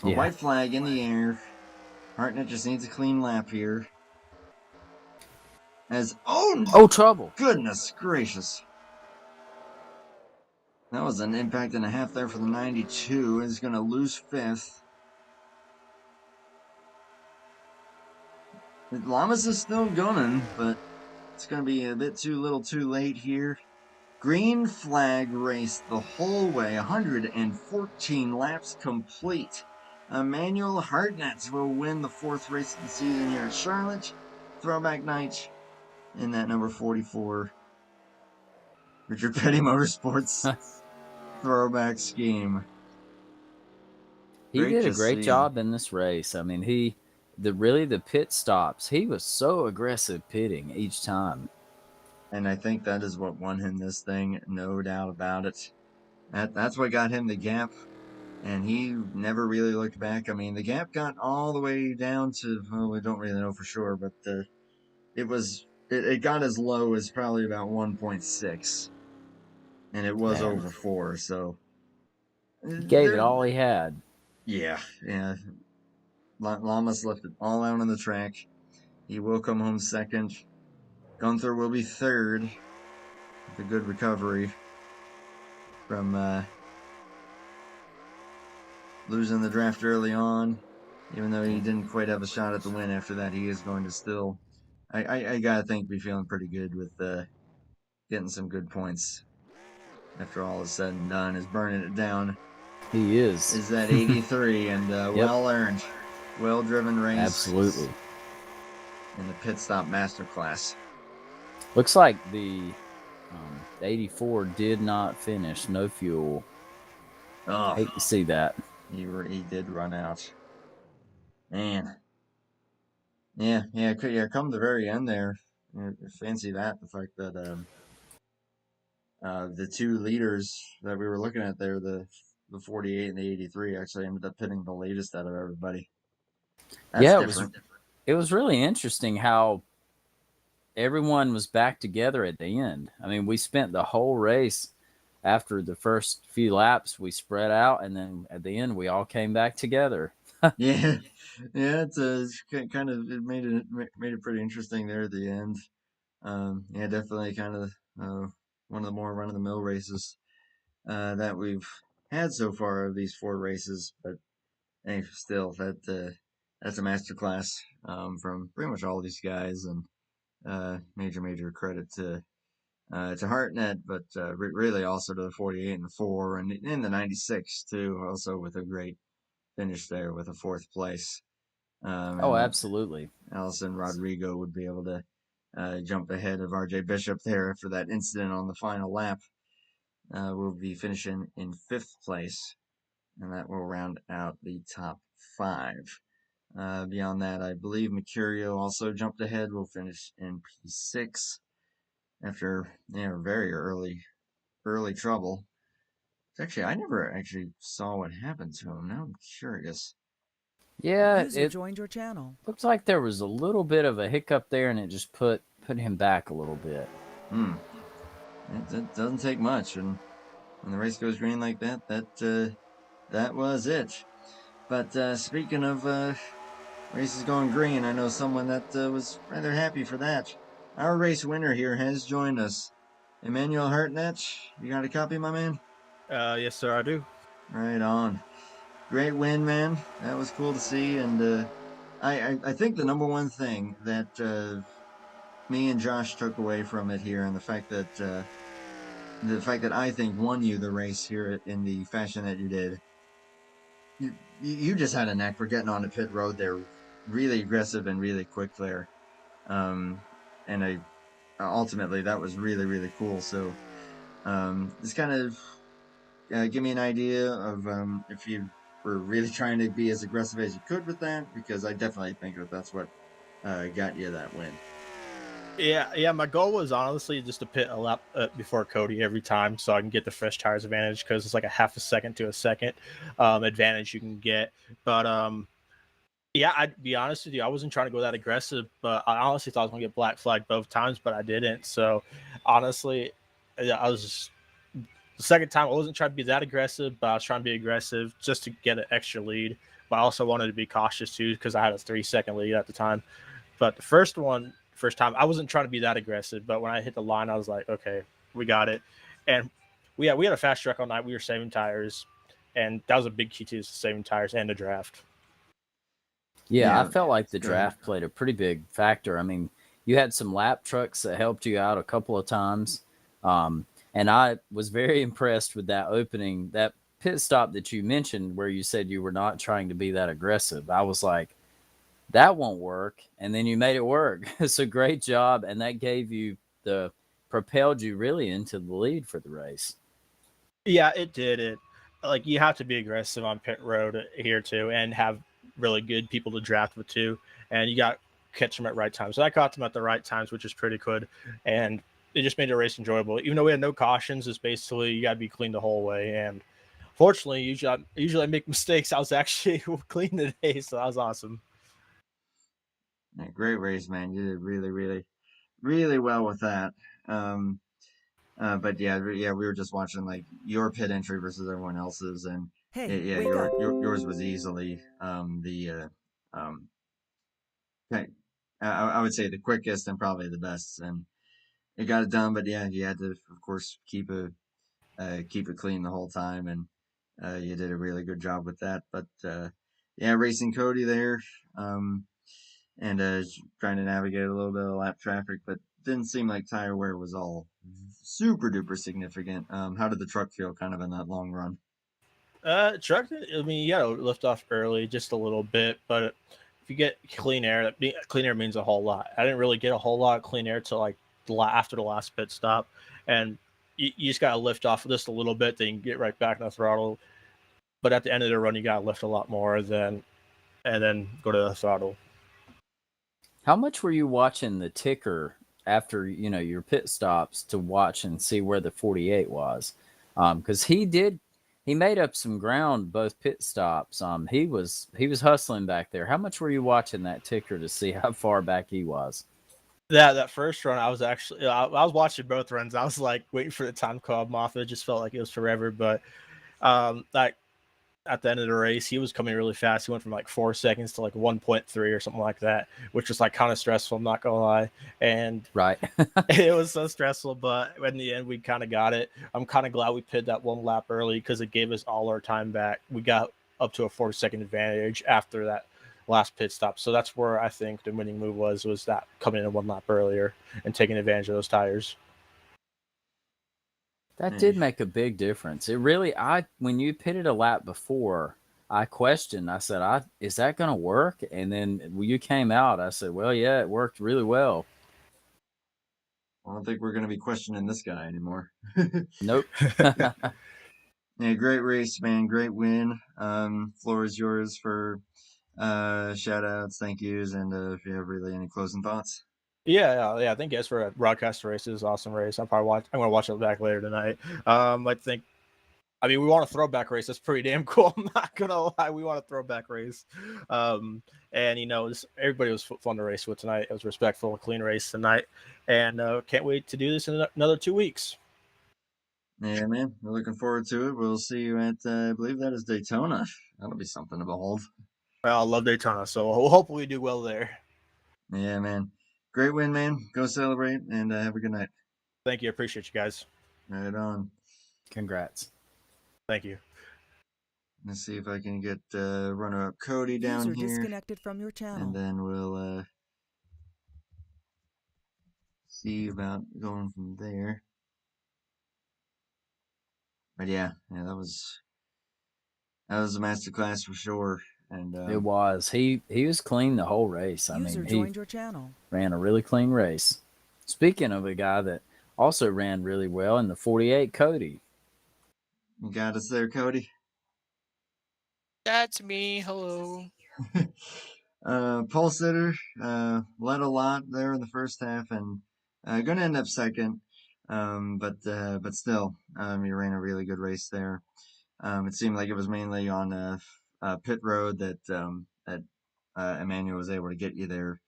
A white flag in the air. Hartnett just needs a clean lap here. Trouble. Goodness gracious. That was an impact and a half there for the 92. He's going to lose 5th. Lamas is still gunning, but it's going to be a bit too little too late here. Green flag race the whole way, 114 laps complete. Emmanuel Hartnett will win the 4th race of the season here at Charlotte. Throwback night in that number 44. Richard Petty Motorsports throwback scheme. He did a great job in this race. I mean, the pit stops, he was so aggressive pitting each time. And I think that is what won him this thing, no doubt about it. That's what got him the gap, and he never really looked back. I mean, the gap got all the way down to, well, we don't really know for sure, but it got as low as probably about 1.6, and it was over 4, so. He gave it all he had. Yeah. Lamas left it all out on the track. He will come home 2nd. Gunther will be 3rd. a good recovery from losing the draft early on. Even though he didn't quite have a shot at the win after that, he is going to still, I gotta think, be feeling pretty good with getting some good points after all is said and done. Is burning it down. He is. Is that 83 and Yep. well earned, well driven race Absolutely. in the pit stop masterclass. Looks like the 84 did not finish. No fuel. Oh, Hate to see that. he did run out. Man, yeah. Come the very end there. Fancy that, the fact that the two leaders that we were looking at there, the 48 and the 83, actually ended up pitting the latest out of everybody. That's Yeah, it was different. it was really interesting how everyone was back together at the end. I mean, we spent the whole race after the first few laps, we spread out, and then at the end, we all came back together. Yeah, yeah. It's kind of it made it pretty interesting there at the end. Yeah, definitely kind of one of the more run of the mill races that we've had so far of these four races. But hey, still that's a masterclass from pretty much all these guys, and major credit to Hartnett, but really also to the 48 and the 4, and in the 96 too, also with a great finish there with a fourth place. Oh, And absolutely. Allison Rodrigo would be able to jump ahead of RJ Bishop there after that incident on the final lap. We'll be finishing in fifth place, and that will round out the top five. Beyond that, I believe Mercurio also jumped ahead. We'll finish in P6 after very early trouble. Actually, I never actually saw what happened to him. Now I'm curious. Yeah, User it joined your channel. looks like there was a little bit of a hiccup there, and it just put him back a little bit. Hmm. It doesn't take much, and when the race goes green like that, that was it. But speaking of races going green, I know someone that was rather happy for that. Our race winner here has joined us. Emmanuel Hartnett, you got a copy, my man? Yes, sir, I do. Right on. Great win, man. That was cool to see, and I think the number one thing that me and Josh took away from it here, and the fact that I think won you the race here in the fashion that you did, you just had a knack for getting on the pit road there, really aggressive and really quick there, and I ultimately that was really cool. So just kind of give me an idea of if you were really trying to be as aggressive as you could with that, because I definitely think that that's what got you that win. Yeah. My goal was honestly just to pit a lap before Cody every time, so I can get the fresh tires advantage because it's like a half a second to a second advantage you can get. But yeah, I'd be honest with you, I wasn't trying to go that aggressive, but I honestly thought I was gonna get black flagged both times, but I didn't. So honestly, I was just, the second time I wasn't trying to be that aggressive, but I was trying to be aggressive just to get an extra lead. But I also wanted to be cautious too because I had a 3 second lead at the time. But the first time, I wasn't trying to be that aggressive. But when I hit the line, I was like, okay, we got it. And we had a fast track all night. We were saving tires, and that was a big key to saving tires and the draft. Yeah, I Yeah, felt like the go ahead. draft played a pretty big factor. I mean, you had some lap trucks that helped you out a couple of times. And I was very impressed with that opening, that pit stop that you mentioned where you said you were not trying to be that aggressive. I was like, that won't work. And then you made it work. It's a great job. And that gave you propelled you really into the lead for the race. Yeah, it did. It like you have to be aggressive on pit road here too, and have really good people to draft with too. And you got catch them at right times. So I caught them at the right times, which is pretty good. And it just made the race enjoyable. Even though we had no cautions, it's basically you got to be clean the whole way. And fortunately, usually I make mistakes. I was actually clean today, so that was awesome. Yeah, great race, man. You did really well with that. Um, but yeah, we were just watching like your pit entry versus everyone else's, and Hey, yeah, wake up. yours was easily the okay, I would say the quickest and probably the best, and it got it done. But yeah, you had to, of course, keep it clean the whole time, and you did a really good job with that. But yeah, racing Cody there, and trying to navigate a little bit of lap traffic, but didn't seem like tire wear was all super duper significant. How did the truck feel kind of in that long run? Truck. I mean, you gotta lift off early just a little bit, but if you get clean air, clean air means a whole lot. I didn't really get a whole lot of clean air till like after the last pit stop, and you just gotta lift off just a little bit, then you can get right back in the throttle. But at the end of the run, you gotta lift a lot more and then go to the throttle. How much were you watching the ticker after your pit stops to watch and see where the 48 was? Because he made up some ground both pit stops. He was hustling back there. How much were you watching that ticker to see how far back he was? That first run, I was actually I was watching both runs. I was like waiting for the time to come off. It just felt like it was forever, but like at the end of the race, he was coming really fast. He went from like 4 seconds to like 1.3 or something like that, which was like kind of stressful. I'm not gonna lie, and Right. it was so stressful. But in the end, we kind of got it. I'm kind of glad we pitted that one lap early because it gave us all our time back. We got up to a 4-second advantage after that last pit stop. So that's where I think the winning move was that coming in one lap earlier and taking advantage of those tires. That did make a big difference. It really, when you pitted a lap before, I questioned. I said, is that going to work? And then when you came out, I said, well, yeah, it worked really well. I don't think we're going to be questioning this guy anymore. Nope. Yeah, great race, man. Great win. Floor is yours for shout outs, thank yous, and if you have really any closing thoughts. Yeah. Thank you guys for a broadcast race. It was an awesome race. I'm going to watch it back later tonight. I mean, we want a throwback race. That's pretty damn cool. I'm not gonna lie. We want a throwback race. And everybody was fun to race with tonight. It was respectful, clean race tonight, and can't wait to do this in another 2 weeks. Yeah, man. We're looking forward to it. We'll see you at, I believe that is Daytona. That'll be something to behold. Well, I love Daytona, so we'll hopefully do well there. Yeah, man. Great win, man. Go celebrate and have a good night. Thank you. I appreciate you guys. Right on. Congrats. Thank you. Let's see if I can get runner-up Cody down User here. disconnected from your channel. And then we'll see about going from there. But yeah, that was a masterclass for sure. And It was. He was clean the whole race. User joined your channel. Ran a really clean race. Speaking of a guy that also ran really well in the 48, Cody. You got us there, Cody? That's me. Hello. Pole sitter, led a lot there in the first half, and going to end up second. But still, you ran a really good race there. It seemed like it was mainly on pit road that Emmanuel was able to get you there.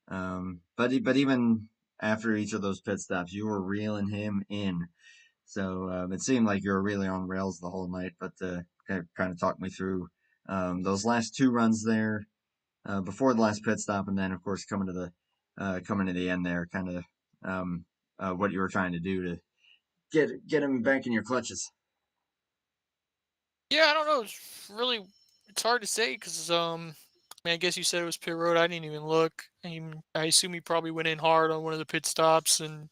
But even after each of those pit stops, you were reeling him in. So it seemed like you were really on rails the whole night. But kind of talk me through those last 2 runs there before the last pit stop, and then of course coming to the end there, kind of what you were trying to do to get him back in your clutches. Yeah, I don't know. It's hard to say because I mean, I guess you said it was pit road. I didn't even look. I assume he probably went in hard on one of the pit stops, and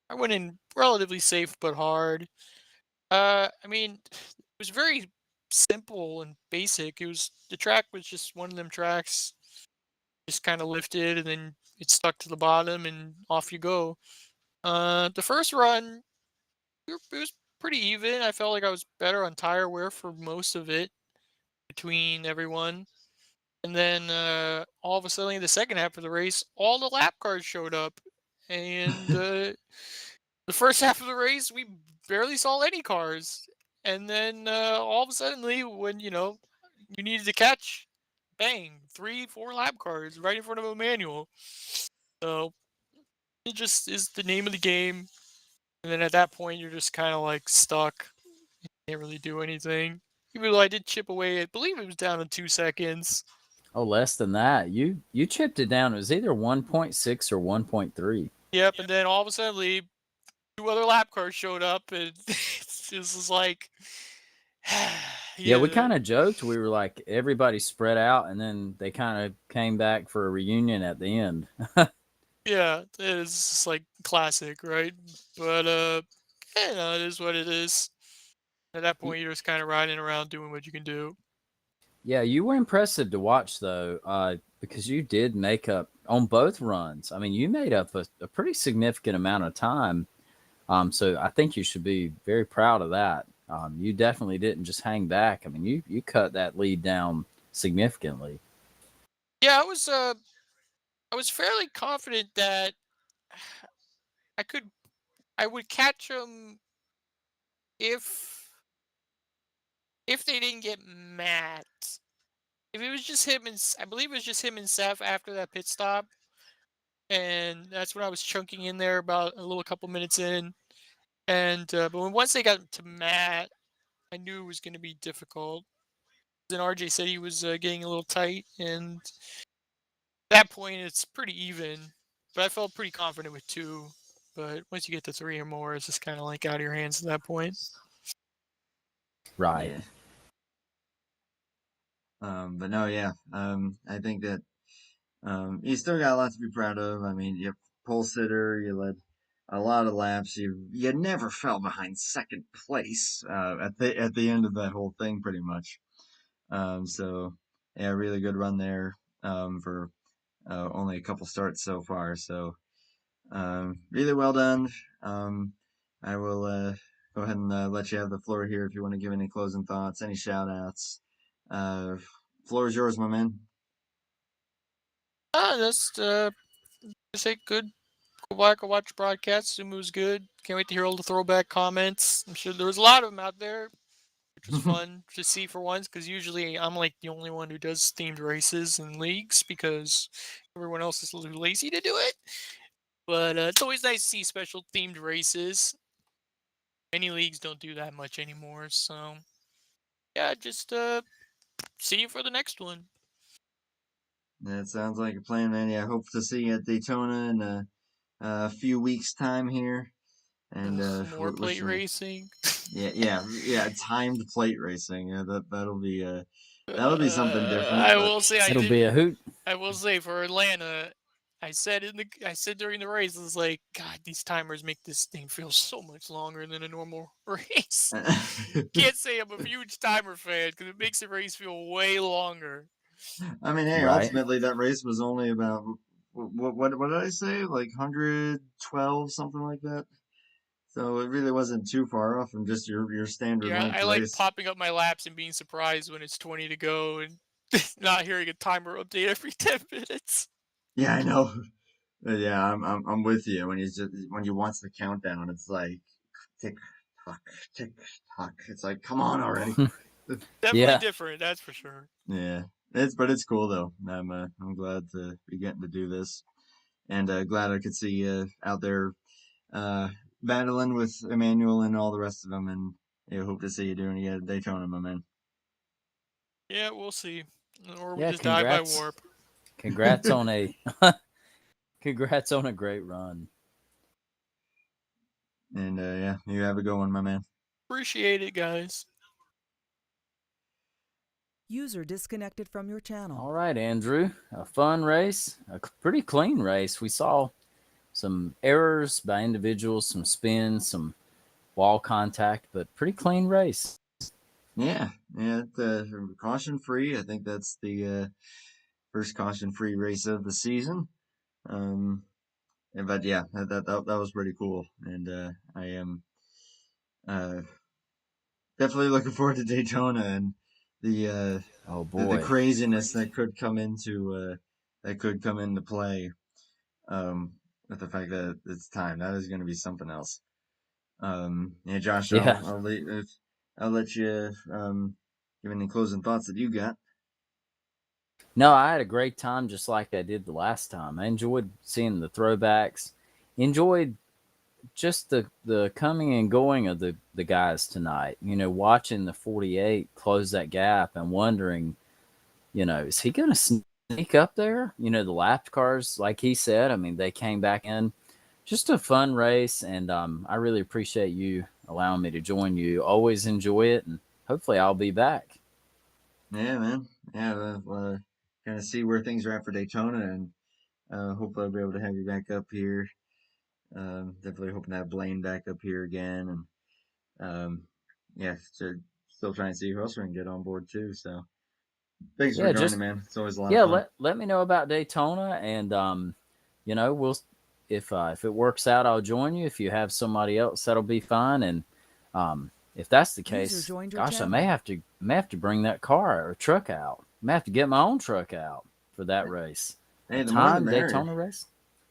I went in relatively safe but hard. I mean, it was very simple and basic. The track was just one of them tracks, just kind of lifted and then it stuck to the bottom and off you go. The first run, it was pretty even. I felt like I was better on tire wear for most of it between everyone. And then all of a sudden, in the second half of the race, all the lap cars showed up. And the first half of the race, we barely saw any cars. And then all of a sudden, when you needed to catch, bang, 3, 4 lap cars right in front of a manual. So it just is the name of the game. And then at that point, you're just kind of like stuck. You can't really do anything. Even though I did chip away, I believe it was down to 2 seconds. Oh, less than that. You chipped it down. It was either 1.6 or 1.3. Yep, and then all of a sudden, 2 other lap cars showed up, and it's just like, Yeah, we yeah, kind of joked. We were like, everybody spread out, and then they kind of came back for a reunion at the end. yeah, it is just like classic, right? But it is what it is. At that point, you're just kind of riding around doing what you can do. Yeah, you were impressive to watch, though, because you did make up on both runs. I mean, you made up a pretty significant amount of time. So I think you should be very proud of that. You definitely didn't just hang back. I mean, you cut that lead down significantly. Yeah, I was fairly confident that I could I would catch them if they didn't get mad. If it was just him and I believe it was just him and Seth after that pit stop, and that's when I was chunking in there about a couple minutes in. And but once they got to Matt, I knew it was going to be difficult. Then RJ said he was getting a little tight, and at that point it's pretty even. But I felt pretty confident with 2. But once you get to 3 or more, it's just kind of like out of your hands at that point. Right. Yeah. But no, yeah. I think that you still got a lot to be proud of. I mean, you're pole sitter. You led a lot of laps. You never fell behind second place at the end of that whole thing, pretty much. So yeah, really good run there. For only a couple starts so far. So really well done. I will go ahead and let you have the floor here if you want to give any closing thoughts, any shout outs. Floor is yours, my man. Just say good. Go back and watch broadcast. Assume it was good. Can't wait to hear all the throwback comments. I'm sure there was a lot of them out there, which was fun to see for once. Because usually I'm like the only one who does themed races and leagues because everyone else is a little lazy to do it. But it's always nice to see special themed races. Many leagues don't do that much anymore, so yeah, just see you for the next one. That sounds like a plan, man. Yeah, I hope to see you at Daytona in a few weeks' time here. And More wish plate you, racing. yeah, timed plate racing. Yeah, that'll be something different. I But will say It'll be a hoot. I will say for Atlanta, I said during the race, it's like, God, these timers make this thing feel so much longer than a normal race. Can't say I'm a huge timer fan because it makes the race feel way longer. I mean, hey, Right. ultimately that race was only about what did I say? Like 112, something like that. So it really wasn't too far off from just your standard Yeah, length I like race. popping up my laps and being surprised when it's 20 to go and not hearing a timer update every 10 minutes. Yeah, I know. Yeah, I'm with you. When you watch the countdown, it's like tick tock, tick tock. It's like, come on already. Definitely Yeah. different, that's for sure. Yeah, it's cool though. I'm glad to be getting to do this, and glad I could see you out there uh battling with Emmanuel and all the rest of them, and yeah, hope to see you doing it at Daytona, my man. Yeah, we'll see. Or we Yeah. just die by Congrats. warp. Congrats on a congrats on a great run. And yeah, you have a good one, my man. Appreciate it, guys. User disconnected from your channel. All right, Andrew. A fun race, a pretty clean race. We saw some errors by individuals, some spins, some wall contact, but pretty clean race. Yeah, it's, caution free. I think that's the first caution free race of the season. But yeah, that was pretty cool, and I am uh, definitely looking forward to Daytona and the Oh the boy. craziness that could come into play. With the fact that it's time, that is going to be something else. Yeah, Josh, Yeah. I'll let you give any closing thoughts that you got. No, I had a great time just like I did the last time. I enjoyed seeing the throwbacks. Enjoyed just the coming and going of the guys tonight. You know, watching the 48 close that gap and wondering, is he going to sneak up there? You know, the lap cars, like he said, I mean, they came back in just a fun race, and I really appreciate you allowing me to join you. Always enjoy it, and hopefully I'll be back. Yeah, man. Yeah, kind of see where things are at for Daytona, and hopefully I'll be able to have you back up here. Definitely hoping to have Blaine back up here again, and yeah, so still trying to see who else we can get on board too. So thanks for Yeah, joining, just man. It's always a lot of yeah, fun. let me know about Daytona, and we'll if it works out, I'll join you. If you have somebody else, that'll be fine. And if that's the User case, joined your gosh, I channel. may have to bring that car or truck out. I may have to get my own truck out for that race. A Hey, the more the time merrier. Daytona race.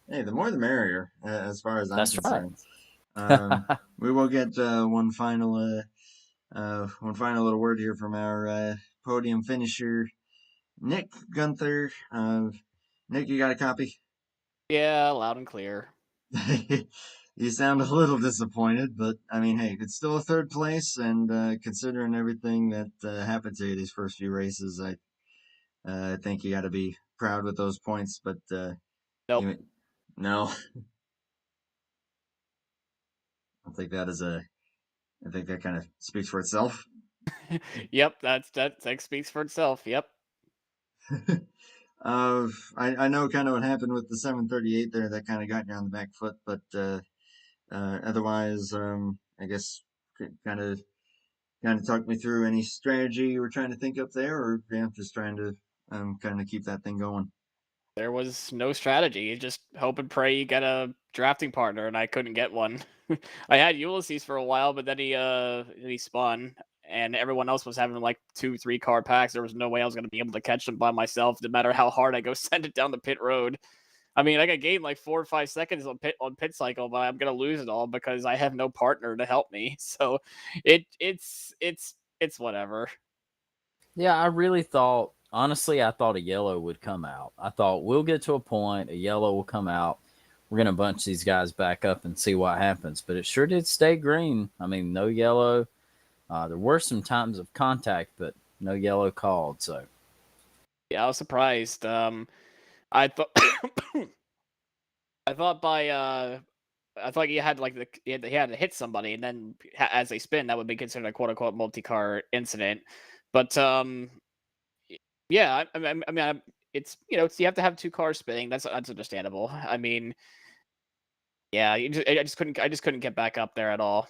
Hey, the more the merrier, as far as I'm That's right. concerned. We will get one final little word here from our podium finisher, Nick Gunther. Nick, you got a copy? Yeah, loud and clear. You sound a little disappointed, but I mean, hey, it's still a third place, and considering everything that happened to you these first few races, I think you got to be proud with those points. But Nope. no, I think I think that kind of speaks for itself. Yep, that speaks for itself. Yep. I know kind of what happened with the 738 there. That kind of got you on the back foot, but otherwise, I guess kind of talk me through any strategy you were trying to think up there, or yeah, just trying to kind of keep that thing going. There was no strategy. You just hope and pray you get a drafting partner, and I couldn't get one. I had Ulysses for a while, but then he spun, and everyone else was having like 2-3 car packs. There was no way I was going to be able to catch them by myself, no matter how hard I go send it down the pit road. I mean, I could gain like 4 or 5 seconds on pit cycle, but I'm gonna lose it all because I have no partner to help me. So it's whatever. Yeah, I really thought, honestly, I thought a yellow would come out. I thought we'll get to a point, a yellow will come out. We're going to bunch these guys back up and see what happens. But it sure did stay green. I mean, no yellow. There were some times of contact, but no yellow called. So, Yeah, I was surprised. I thought I thought by I thought you had like he had to hit somebody, and then as they spin, that would be considered a quote unquote multi car incident. But yeah, it's you have to have 2 cars spinning. That's understandable. I mean, yeah, I just couldn't get back up there at all.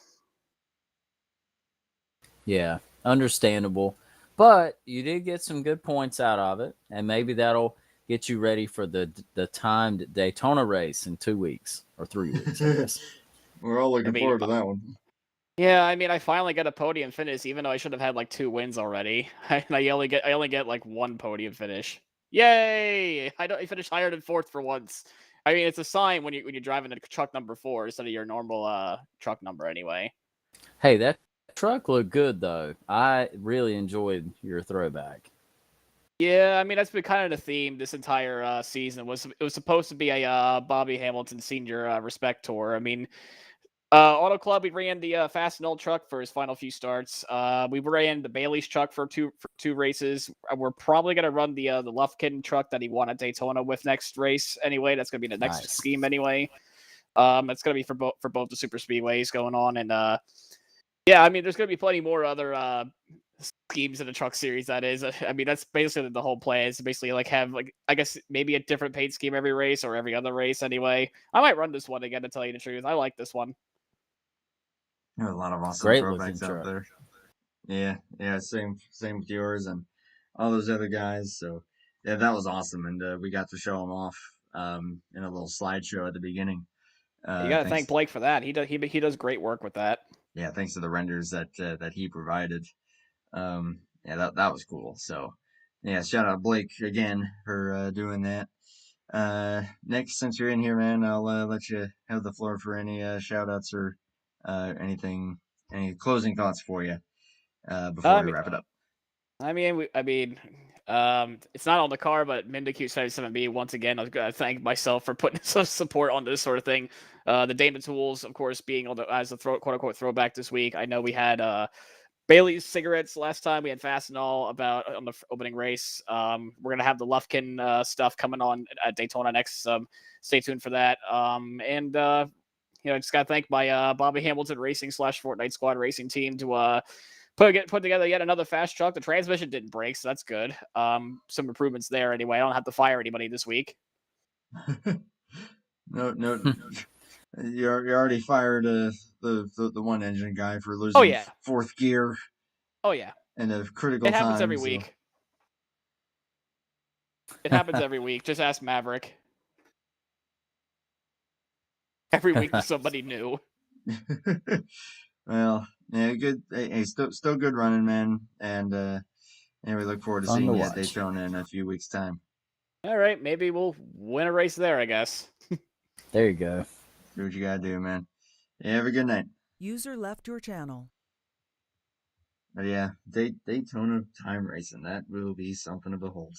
yeah, understandable. But you did get some good points out of it, and maybe that'll get you ready for the timed Daytona race in 2 weeks or 3 weeks, I guess. We're all looking mean, forward to that one. Yeah, I mean, I finally got a podium finish, even though I should have had like 2 wins already. I only get like 1 podium finish. Yay! I finished higher than 4th for once. I mean, it's a sign when you're driving a truck number 4 instead of your normal truck number anyway. Hey, that truck looked good though. I really enjoyed your throwback. Yeah, I mean that's been kind of the theme this entire season. It was supposed to be a Bobby Hamilton Senior Respect Tour. I mean, Auto Club, we ran the Fast and Old truck for his final few starts. We ran the Bailey's truck for two races. We're probably gonna run the Lufkin truck that he won at Daytona with next race. Anyway, that's gonna be the next Nice. scheme anyway. It's gonna be for both the super speedways going on, and yeah, I mean, there's gonna be plenty more other schemes in the truck series. That is, I mean, that's basically the whole plan. Is basically like have like I guess maybe a different paint scheme every race or every other race. Anyway, I might run this one again to tell you the truth. I like this one. There's a lot of awesome Great looking throwbacks out truck. there. Yeah, same with yours and all those other guys. So yeah, that was awesome, and we got to show them off in a little slideshow at the beginning. You gotta thank Thanks, Blake for that. He does great work with that. yeah, thanks to the renders that he provided. Yeah, that was cool. So yeah, shout out Blake again for doing that. Next, since you're in here, man, I'll let you have the floor for any shout outs or anything, any closing thoughts for you before I we mean, wrap it up. it's not on the car, but MindaQ77B once again. I was gonna thank myself for putting some support on this sort of thing. The Dana Tools, of course, being on as a quote unquote throwback this week. I know we had Bailey's cigarettes last time. We had Fastenal about on the opening race. We're gonna have the Lufkin stuff coming on at Daytona next. Stay tuned for that. Just gotta thank my Bobby Hamilton Racing / Fortnite Squad Racing team to put together yet another fast truck. The transmission didn't break, so that's good. Some improvements there anyway. I don't have to fire anybody this week. No. You already fired the one engine guy for losing Oh yeah. fourth gear. Oh yeah. In a critical It happens time, every week. It happens every week. Just ask Maverick. Every week there's somebody new. Well, yeah, good. Hey, still good running, man. And we look forward to Fun to seeing you at watch. Daytona in a few weeks' time. All right, maybe we'll win a race there, I guess. There you go. Do what you gotta do, man. Yeah, have a good night. User left your channel. But yeah, Daytona time racing, that will be something to behold.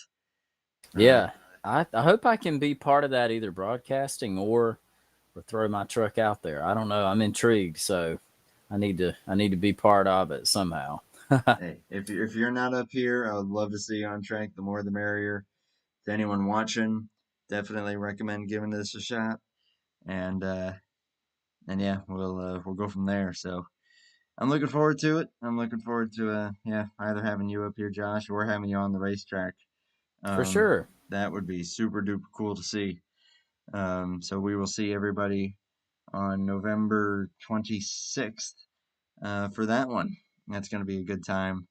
Yeah, I hope I can be part of that, either broadcasting or throw my truck out there. I don't know. I'm intrigued, so I need to be part of it somehow. Hey, if you're not up here, I would love to see you on track. The more the merrier. To anyone watching, definitely recommend giving this a shot. And yeah, we'll go from there. So I'm looking forward to it. I'm looking forward to either having you up here, Josh, or having you on the racetrack. For sure. That would be super duper cool to see. So we will see everybody on November 26th for that one. That's going to be a good time.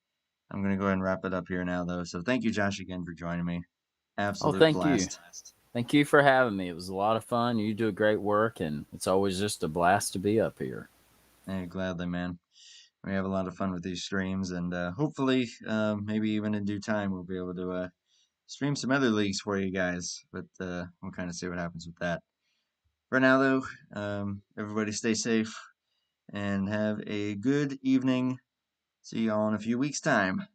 I'm going to go ahead and wrap it up here now, though. So thank you, Josh, again for joining me. Absolute Thank blast. you. Thank you for having me. It was a lot of fun. You do great work, and it's always just a blast to be up here. Hey, gladly, man. We have a lot of fun with these streams, and hopefully, maybe even in due time, we'll be able to stream some other leagues for you guys. But we'll kind of see what happens with that. For now, though, everybody stay safe and have a good evening. See y'all in a few weeks' time.